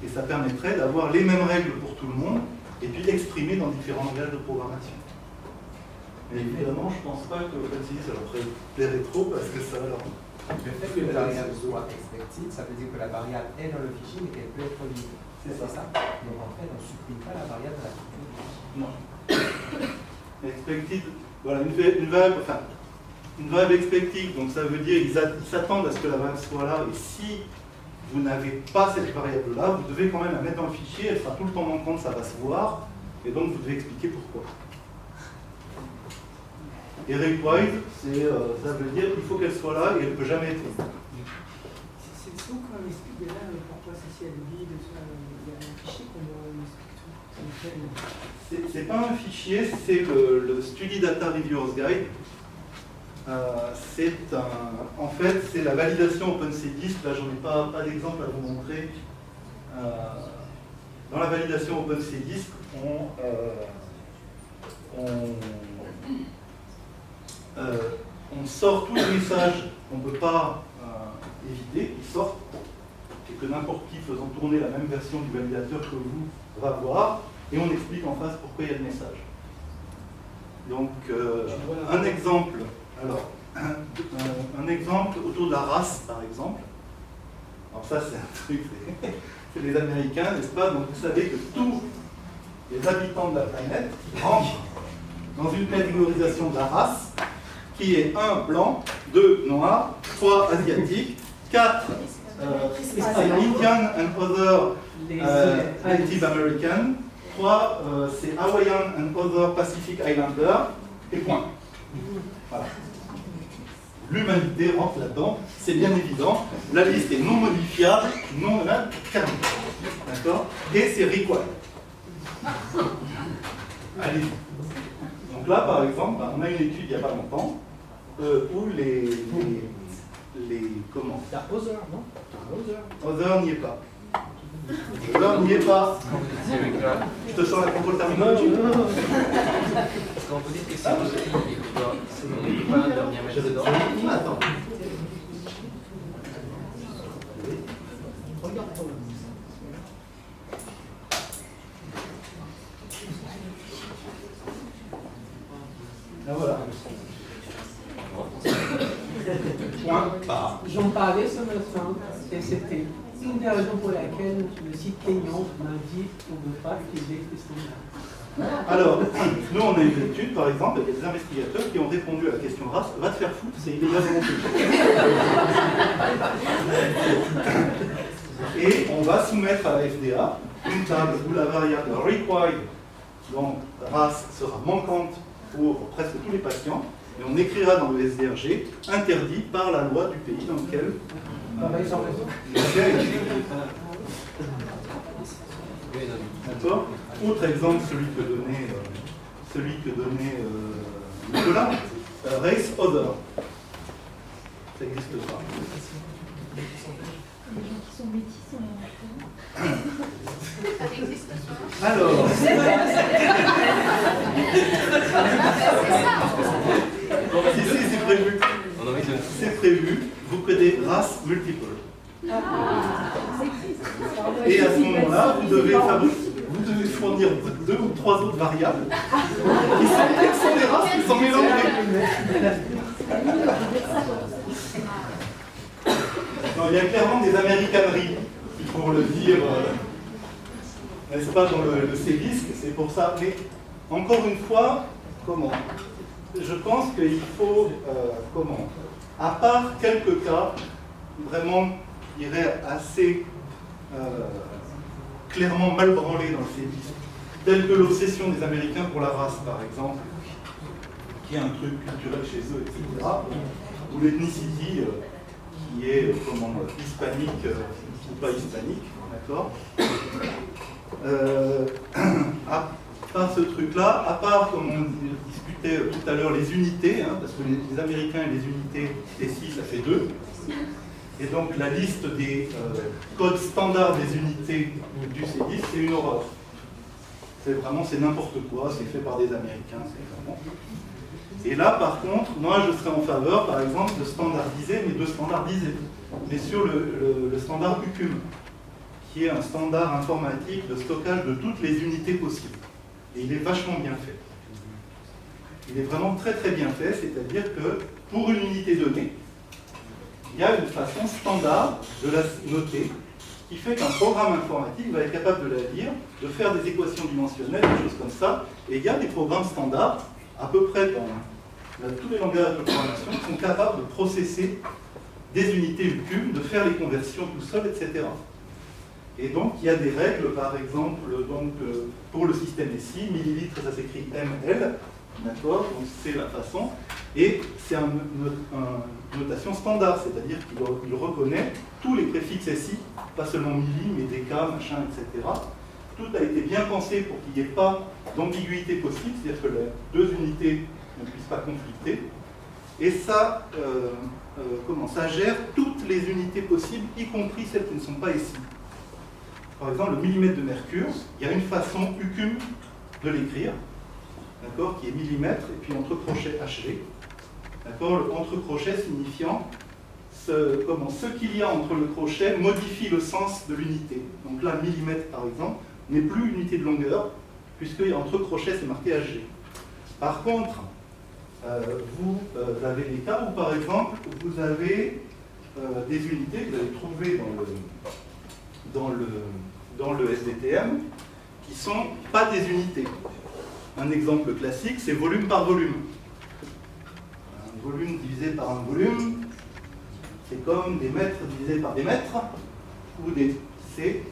et ça permettrait d'avoir les mêmes règles pour tout le monde, et puis exprimées dans différents langages de programmation. Mais évidemment, je ne pense pas que OpenCV, ça leur plairait trop, parce que ça leur... Le fait que la variable soit expected, ça veut dire que la variable est dans le fichier, mais qu'elle peut être libre. C'est ça. Donc en fait, on ne supprime pas la variable à la structure du fichier. Non. Expected, voilà, une variable expected, donc ça veut dire qu'ils s'attendent à ce que la variable soit là, et si vous n'avez pas cette variable-là, vous devez quand même la mettre dans le fichier, elle sera tout le temps manquante, ça va se voir, et donc vous devez expliquer pourquoi. Et required, ça veut dire qu'il faut qu'elle soit là et elle ne peut jamais être là. C'est tout quand on explique là pourquoi c'est si elle vide, il y a un fichier qu'on explique tout. C'est pas un fichier, c'est le Study Data Reviewers Guide. En fait, c'est la validation OpenCDISC. Là, j'en ai pas d'exemple à vous montrer. Dans la validation OpenCDISC, on sort tous les messages qu'on ne peut pas éviter, ils sortent, et que n'importe qui faisant tourner la même version du validateur que vous va voir, et on explique en face pourquoi il y a le message. Donc, un exemple, alors, un exemple autour de la race, par exemple. Alors ça, c'est un truc, c'est les Américains, n'est-ce pas? Donc vous savez que tous les habitants de la planète rentrent dans une catégorisation de la race, qui est 1 blanc, 2 noir, 3 asiatique, 4 Indian and other Native American, 3 c'est Hawaiian and other Pacific Islander, et point. Voilà. L'humanité rentre là-dedans, c'est bien évident. La liste est non modifiable, non terminée. D'accord? Et c'est required. Allez. Donc là, par exemple, on a une étude il n'y a pas longtemps où les comment? Il y a Other, non? Other n'y est pas. Other n'y est pas. Je te sors la contrôle terminologique. Est-ce qu'on peut dire que c'est aussi il ne peut pas leur bien mettre dedans? Attends. Regarde toi. Là, voilà. Point barre. J'en parlais ce matin, et c'était une des raisons pour laquelle le site Kenyon m'a dit qu'on ne peut pas utiliser les standards. Alors, nous on a une étude par exemple avec des investigateurs qui ont répondu à la question race, va te faire foutre, c'est illégal Et on va soumettre à la FDA une table où la variable required, donc race, sera manquante pour presque tous les patients, et on écrira dans le SDRG interdit par la loi du pays dans lequel Ils ont raison. D'accord. Autre exemple, celui que donnait Nicolas, race other. Ça n'existe pas. Les gens qui sont métis sont ça n'existe pas. Alors, si, c'est prévu. C'est prévu, vous prenez race multiple. Et à ce moment-là, vous devez fournir 2 ou 3 autres variables qui sont des races qui sont mélangées. Non, il y a clairement des américaneries, pour le dire, n'est-ce pas, dans le CDISC, c'est pour ça. Mais encore une fois, comment? Je pense qu'il faut, à part quelques cas, vraiment, je dirais, assez clairement mal branlés dans le CDISC, tels que l'obsession des Américains pour la race, par exemple, qui est un truc culturel chez eux, etc., ou l'ethnicity, qui est hispanique ou pas hispanique, d'accord? À part ce truc-là, à part, comme on discutait tout à l'heure, les unités, hein, parce que les Américains et les unités, et 6, ça fait 2. Et donc la liste des codes standards des unités du CDISC, c'est une horreur. C'est n'importe quoi, c'est fait par des Américains, Et là, par contre, moi, je serais en faveur, par exemple, de standardiser, mais sur le standard UCUM, qui est un standard informatique de stockage de toutes les unités possibles. Et il est vachement bien fait. Il est vraiment très très bien fait, c'est-à-dire que pour une unité donnée, il y a une façon standard de la noter, qui fait qu'un programme informatique va être capable de la lire, de faire des équations dimensionnelles, des choses comme ça, et il y a des programmes standards, à peu près dans tous les langages de programmation, qui sont capables de processer des unités UCUM, de faire les conversions tout seul, etc. Et donc, il y a des règles, par exemple, donc, pour le système SI, millilitres, ça s'écrit ML, d'accord, donc c'est la façon, et c'est une notation standard, c'est-à-dire qu'il reconnaît tous les préfixes SI, pas seulement milli, mais déca, machin, etc. Tout a été bien pensé pour qu'il n'y ait pas d'ambiguïté possible, c'est-à-dire que les deux unités ne puissent pas conflicter, et ça, ça gère toutes les unités possibles, y compris celles qui ne sont pas SI. Par exemple, le millimètre de mercure, il y a une façon UCUM de l'écrire, d'accord, qui est millimètre, et puis entre crochets HV. D'accord, le entre crochet signifiant ce qu'il y a entre le crochet modifie le sens de l'unité. Donc là, millimètre, par exemple, n'est plus unité de longueur, puisque entre crochets, c'est marqué HG. Par contre, vous avez des cas où, par exemple, vous avez des unités que vous allez trouver dans le SDTM, qui ne sont pas des unités. Un exemple classique, c'est volume par volume. Un volume divisé par un volume, c'est comme des mètres divisés par des mètres, ou c'est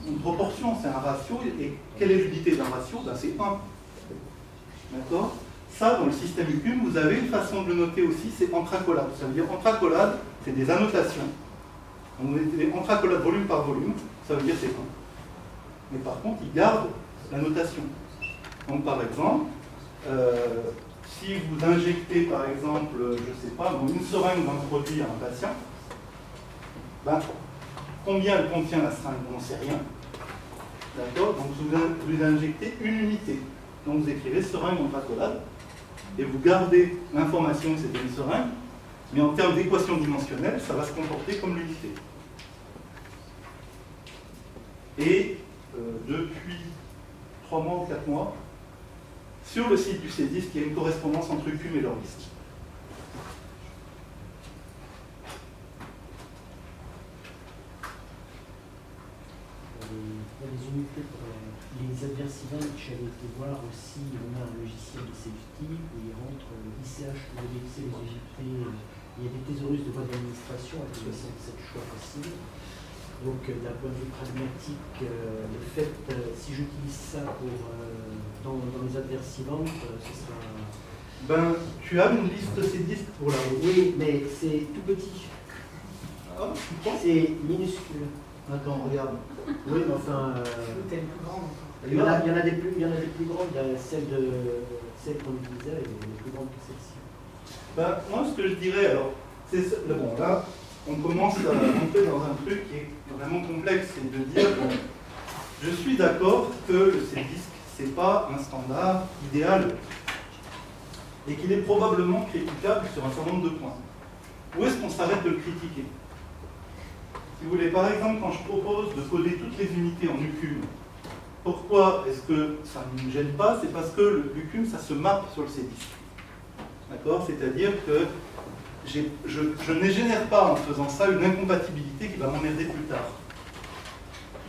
une proportion, c'est un ratio, et quelle est l'unité d'un ratio? Ben, c'est 1. D'accord? Ça, dans le système UCUM, vous avez une façon de le noter aussi, c'est entre accolades. Ça veut dire entre accolades, c'est des annotations. Donc, vous mettez entre accolades volume par volume, ça veut dire c'est 1. Mais par contre, il garde la notation. Donc par exemple, si vous injectez par exemple, je ne sais pas, une seringue d'un produit à un patient, ben, combien elle contient la seringue? On n'en sait rien. D'accord? Donc vous injectez une unité. Donc vous écrivez seringue entre accolades, et vous gardez l'information que c'était une seringue, mais en termes d'équation dimensionnelle, ça va se comporter comme l'unité. Et depuis 3 mois ou 4 mois, sur le site du CEDISC, il y a une correspondance entre UCUM et leur liste. Pour les unités, pour les adversivants, j'avais été voir aussi, on a un logiciel de safety où il rentre l'ICH pour vérifier les unités. Il y a des thésaurus de voie d'administration avec 67 choix possibles. Donc, d'un point de vue pragmatique, le fait, si j'utilise ça dans les adversivantes, ce sera... Ben, tu as une liste CEDISC pour la route. Oui, mais c'est tout petit. Ah, tu crois? C'est minuscule. Attends, regarde. Oui, mais enfin... T'es plus grande. Il y en a des plus grandes. Il y a celle qu'on utilisait, elle est plus grande que celle-ci. Ben, moi, ce que je dirais, alors, c'est... Bon, là, on commence à rentrer dans un truc qui est vraiment complexe, c'est de dire, bon, je suis d'accord que le CEDISC, c'est pas un standard idéal, et qu'il est probablement critiquable sur un certain nombre de points. Où est-ce qu'on s'arrête de le critiquer? Si vous voulez, par exemple, quand je propose de coder toutes les unités en UCUM, pourquoi est-ce que ça ne me gêne pas? C'est parce que l'UCUM, ça se mappe sur le CEDISC. D'accord? C'est-à-dire que je ne génère pas en faisant ça une incompatibilité qui va m'emmerder plus tard.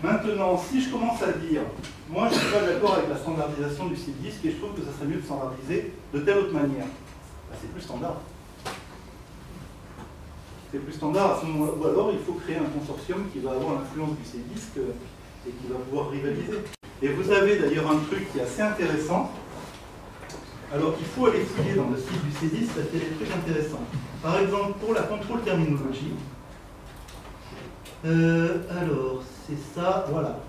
Maintenant, si je commence à dire, moi je ne suis pas d'accord avec la standardisation du CEDISC et je trouve que ça serait mieux de standardiser de telle autre manière, ben, c'est plus standard. C'est plus standard à ce moment-là. Ou alors il faut créer un consortium qui va avoir l'influence du CEDISC et qui va pouvoir rivaliser. Et vous avez d'ailleurs un truc qui est assez intéressant. Alors il faut aller fouiller dans le site du CEDISC parce qu'il y a des trucs intéressants. Par exemple, pour la contrôle terminologie, alors c'est ça, voilà.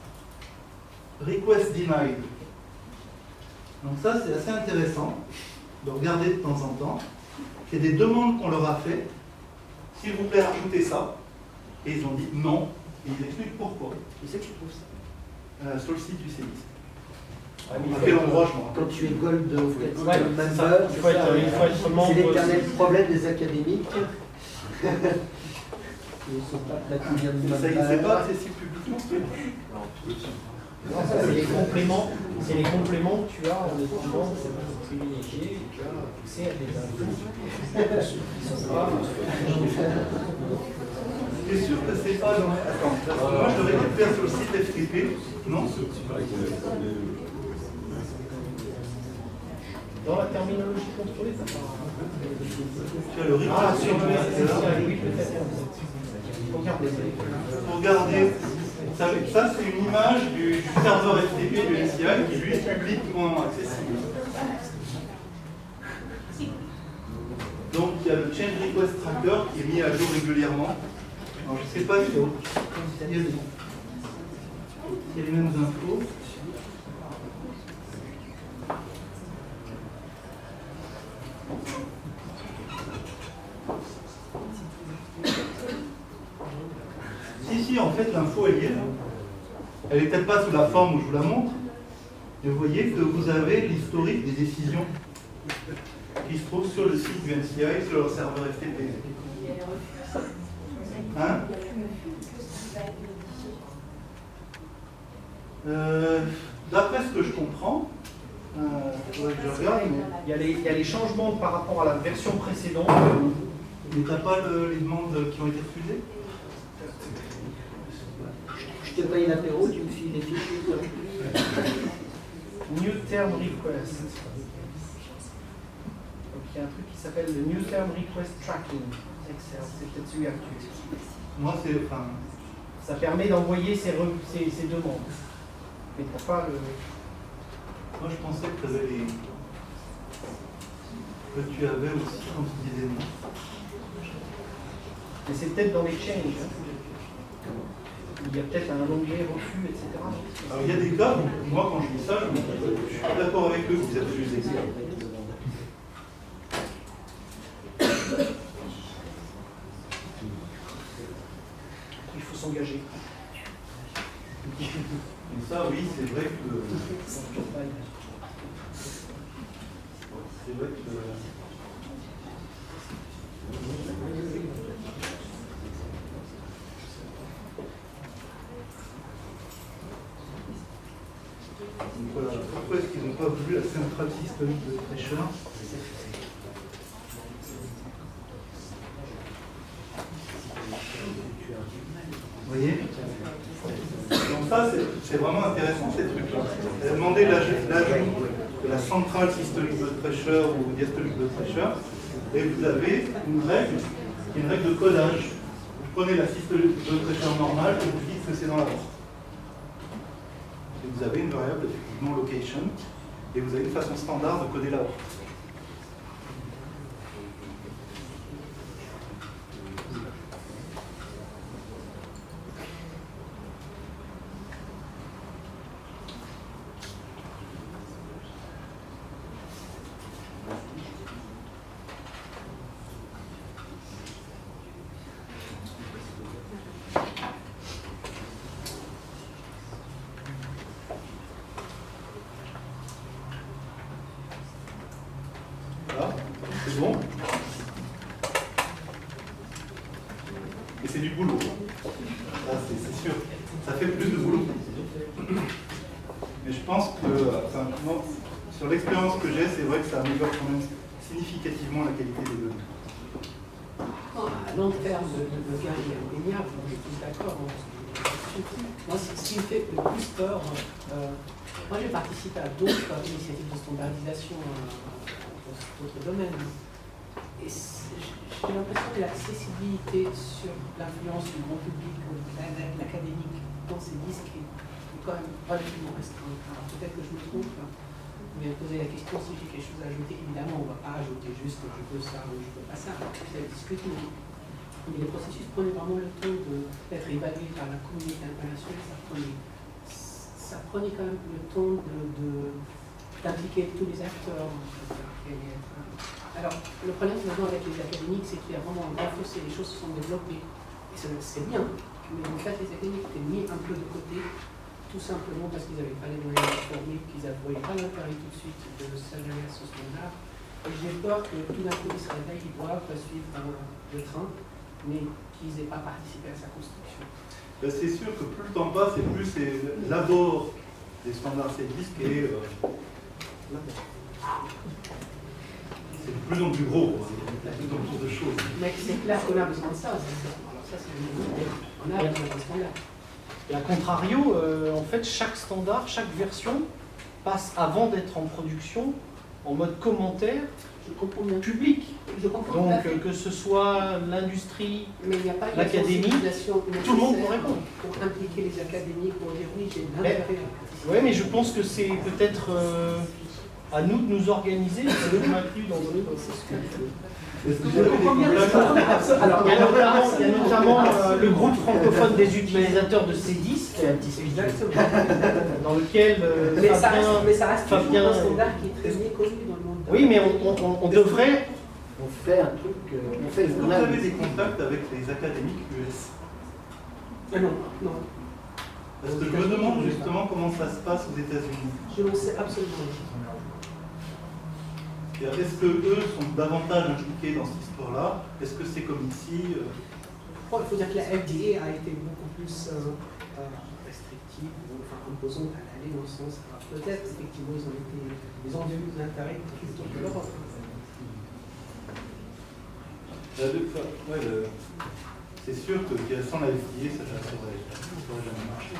Request denied. Donc ça c'est assez intéressant de regarder de temps en temps. C'est des demandes qu'on leur a fait. S'il vous plaît, rajoutez ça. Et ils ont dit non. Et ils expliquent pourquoi. Tu sais que je trouve ça sur le site du CEDISC. À quel endroit je m'en rappelle. Quand tu es gold Ouais, member, c'est ça. Il faut être membre. c'est l'éternel problème des académiques. Ils ne sont pas platinum member. C'est pas accessible publiquement. Non, ça, c'est les compléments que tu as en étant membre privilégié, et tu as accès à des infos qui sont pas. T'es sûr que c'est pas dans... Attends, parce que moi je le récupère sur le site FTP, non? Dans la terminologie contrôlée, ça part. Tu as le RIP. Ah, sur le SSI, oui, peut-être. Regardez. Regardez, ça c'est une image du serveur FTP du SCI qui lui est publiquement accessible. Donc il y a le Change Request Tracker qui est mis à jour régulièrement. Alors je ne sais pas si il y a les mêmes infos. Si, en fait, l'info, elle y est là. Elle n'est peut-être pas sous la forme où je vous la montre, mais vous voyez que vous avez l'historique des décisions qui se trouvent sur le site du NCI, sur leur serveur FTP. Hein? D'après ce que je comprends, faudrait que je regarde, mais... Il y a les changements par rapport à la version précédente. Mais t'as pas les demandes qui ont été refusées? Je te paye l'apéro, tu me files les fichiers. New Term Request. Donc il y a un truc qui s'appelle le New Term Request Tracking. Excel, c'est peut-être celui actuel. Moi, c'est... Enfin, ça permet d'envoyer ces demandes. Mais t'as pas le... moi, je pensais que tu avais aussi, quand tu disais non. Mais c'est peut-être dans les changes. Hein. Il y a peut-être un onglet refus, etc. Alors, il y a des cas où, moi, quand je dis ça, je suis pas d'accord avec eux qu'ils refusent Excel. Il faut s'engager. Et ça, oui, c'est vrai que... C'est vrai que... Donc voilà, pourquoi est-ce qu'ils n'ont pas voulu la centrale systolique de pressure? Vous voyez? Donc ça, c'est vraiment intéressant, ces trucs-là. Elle a demandé l'ajout de la centrale systolique blood pressure ou diastolique blood pressure, et vous avez une règle, qui est une règle de codage. Vous prenez la systolique blood pressure normale et vous dites que c'est dans la porte. Et vous avez une variable, effectivement, location, et vous avez une façon standard de coder la porte. C'est bon. Et c'est du boulot. Ça, c'est sûr. Ça fait plus de boulot. Mais je pense que, enfin, moi, sur l'expérience que j'ai, c'est vrai que ça améliore quand même significativement la qualité des données. À long terme, le gain est indéniable, on est tous d'accord. Moi, ce qui me fait le plus peur, moi j'ai participé à d'autres initiatives de standardisation dans d'autres domaines. Et j'ai l'impression que l'accessibilité sur l'influence du grand public, l'académique, dans ces disques est quand même relativement restreinte. Peut-être que je me trompe, mais poser la question si j'ai quelque chose à ajouter. Évidemment, on ne va pas ajouter juste je veux ça ou je veux pas ça. C'est la discussion. Mais les processus prenaient vraiment le temps d'être évalués par la communauté internationale. Ça prenait quand même le temps d'impliquer tous les acteurs. Alors, le problème maintenant avec les académiques, c'est qu'il y a vraiment un grand fossé, les choses se sont développées. Et c'est bien, mais en fait, les académiques étaient mis un peu de côté, tout tout simplement parce qu'ils n'avaient pas les moyens de former, qu'ils ne voyaient pas l'intérêt tout de suite de s'adhérer à ce standard. Et j'ai peur que tout d'un coup, ils se réveillent, ils doivent suivre le train, mais qu'ils n'aient pas participé à sa construction. Ben, c'est sûr que plus le temps passe et plus c'est l'abord des standards CEDISC et c'est de plus en plus gros, il y a de plus en plus de choses. Mais c'est clair qu'on a besoin de ça. Alors ça, c'est une idée. On a besoin de standards. Et à contrario, en fait, chaque standard, chaque version passe avant d'être en production en mode commentaire Je comprends bien. public. Je comprends tout à Donc fait. que ce soit l'industrie, Mais il n'y a pas de l'académie, sensibilisation tout le monde peut nécessaire répondre. pour impliquer les académiques, pour dire oui, j'ai l'intérêt. Oui, mais je pense que c'est peut-être à nous de nous organiser, c'est nous inclus dans notre processus. Est-ce que Je vous avez comprends bien des le contacts Alors, Il y a notamment le groupe francophone des utilisateurs de CEDISC, exactement. dans lequel Mais ça Fabien... reste toujours Fabien- un standard qui est très méconnu dans le monde. Oui, mais on devrait... On fait un truc, on fait Est-ce que vous on a- avez des contacts avec les académiques US? Non, non. Parce que je me demande justement comment ça se passe aux États-Unis. Je n'en sais absolument rien. Est-ce que eux sont davantage impliqués dans cette histoire-là? Est-ce que c'est comme ici? Bon, il faut dire que la FDA a été beaucoup plus restrictive, ou, enfin imposante à l'aller dans le sens. Alors, peut-être, effectivement, ils ont eu l'intérêt plutôt que l'Europe. C'est sûr que sans la FDA, ça n'aurait jamais marché.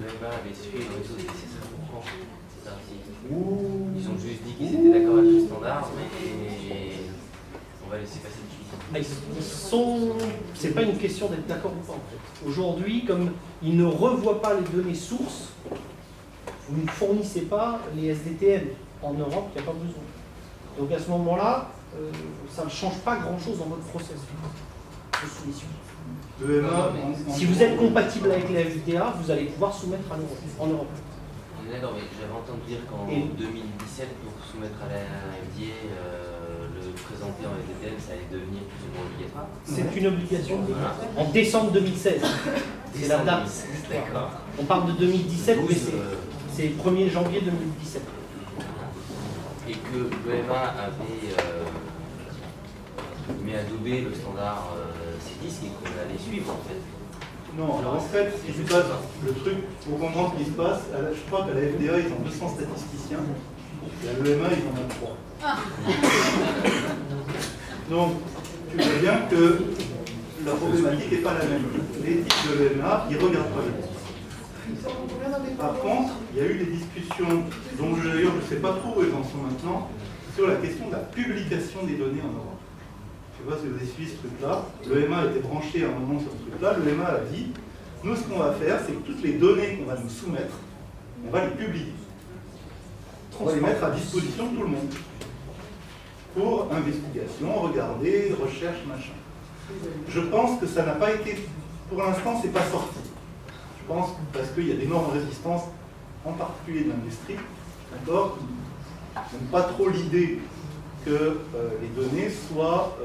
Le MA avait suivi le réseau des CSA. C'est ça aussi. Ils ont juste dit qu'ils étaient d'accord avec le standard, mais on va laisser passer le suivi. C'est pas une question d'être d'accord ou pas en fait. Aujourd'hui, comme ils ne revoient pas les données sources, vous ne fournissez pas les SDTM. En Europe, il n'y a pas besoin. Donc à ce moment-là, ça ne change pas grand-chose dans votre process de soumission. Le MA, Si vous êtes compatible avec la FDA, vous allez pouvoir soumettre à l'Europe, en Europe. On est d'accord, mais j'avais entendu dire qu'en Et- 2017, pour soumettre à la FDA, le présenter en SDTM, ça allait devenir plus ou moins obligatoire. C'est une obligation. Voilà. En décembre 2016. C'est la date. D'accord. On parle de 2017, mais 12, c'est 1er janvier 2017. et que l'EMA avait mis adoubé le standard CEDISC et qu'on allait suivre en fait. non, alors en fait, ce qui se passe, le truc, pour comprendre ce qui se passe, je crois qu'à la FDA, ils ont 200 statisticiens, et à l'EMA, ils en ont 3. Donc, tu vois bien que la problématique n'est pas la même. Les types de l'EMA, ils ne regardent pas les types. Par contre, il y a eu des discussions, dont d'ailleurs je ne sais pas trop où elles en sont maintenant, sur la question de la publication des données en Europe. Je ne sais pas si vous avez suivi ce truc-là. L'EMA était branché à un moment sur ce truc-là. L'EMA a dit, nous ce qu'on va faire, c'est que toutes les données qu'on va nous soumettre, on va les publier. On va les mettre à disposition de tout le monde. Pour investigation, regarder, recherche, machin. Je pense que ça n'a pas été, pour l'instant, c'est pas sorti. Je pense parce qu'il y a d'énormes résistances, en particulier de l'industrie, d'accord, qui n'ont pas trop l'idée que les données soient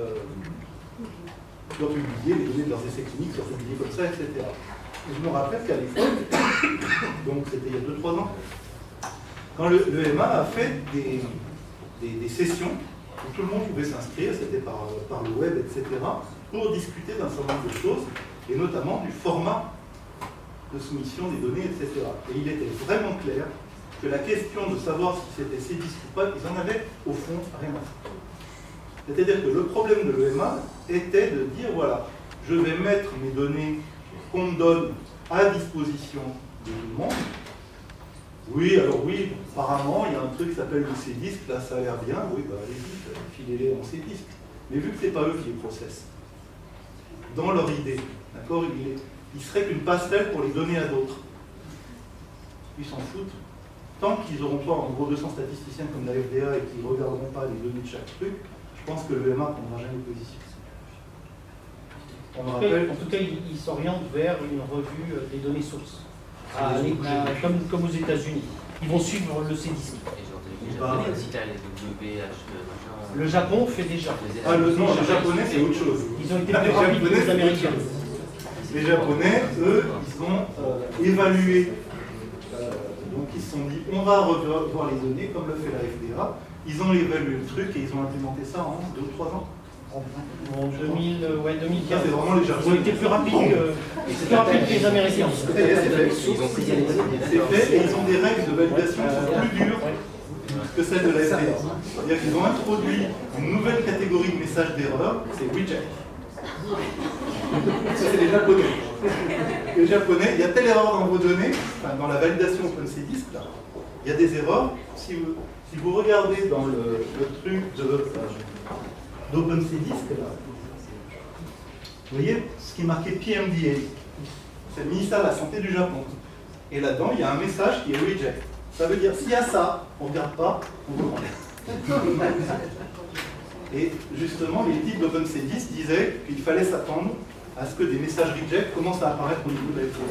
publiées, les données de leurs essais cliniques soient publiées comme ça, etc. Et je me rappelle qu'à l'époque, donc c'était il y a 2-3 ans, quand l'EMA a fait des sessions où tout le monde pouvait s'inscrire, c'était par le web, etc., pour discuter d'un certain nombre de choses, et notamment du format de soumission des données, etc. Et il était vraiment clair que la question de savoir si c'était CEDISC ou pas, ils en avaient au fond rien à faire. C'est-à-dire que le problème de l'EMA était de dire, voilà, je vais mettre mes données qu'on me donne à disposition de tout le monde. Oui, alors oui, apparemment, il y a un truc qui s'appelle le CEDISC, là ça a l'air bien, oui, bah allez-y, filez-les en CEDISC. Mais vu que ce n'est pas eux qui les processent, dans leur idée, d'accord, il serait qu'une passerelle pour les donner à d'autres. Ils s'en foutent. Tant qu'ils n'auront pas en gros 200 statisticiens comme la FDA et qu'ils ne regarderont pas les données de chaque truc, je pense que l'EMA ne prendra jamais position. On me rappelle. En tout cas, ils s'orientent vers une revue des données sources, comme aux États-Unis. Ils vont suivre le CEDISC. Et j'ai entendu que les Japonais aussi, là, les WH, machin. Le Japon fait déjà. Ah, le japonais, c'est autre chose. Ils ont été plus rapides que les Américains. C'est Les Japonais, eux, ils ont évalué, donc ils se sont dit on va revoir les données comme le fait la FDA. Ils ont évalué le truc et ils ont implémenté ça en 2 ou 3 ans. En 2015. Ça, c'est vraiment les Ils ont Japonais. été plus rapides que les Américains. C'est fait. C'est fait et ils ont des règles de validation qui sont plus dures que celles de la FDA. C'est-à-dire qu'ils ont introduit une nouvelle catégorie de messages d'erreur, c'est reject. Ça, c'est les Japonais. Les Japonais, il y a telle erreur dans vos données, enfin, dans la validation OpenCDisk, là, il y a des erreurs. Si vous regardez dans le truc d'OpenCDisk, là, vous voyez ce qui est marqué PMDA. C'est le ministère de la Santé du Japon. Et là-dedans, il y a un message qui est reject. Ça veut dire, s'il y a ça, on ne regarde pas, on vous enlève. Et justement, les types d'OpenCDisk disaient qu'il fallait s'attendre à ce que des messages reject commencent à apparaître au niveau de la FDA.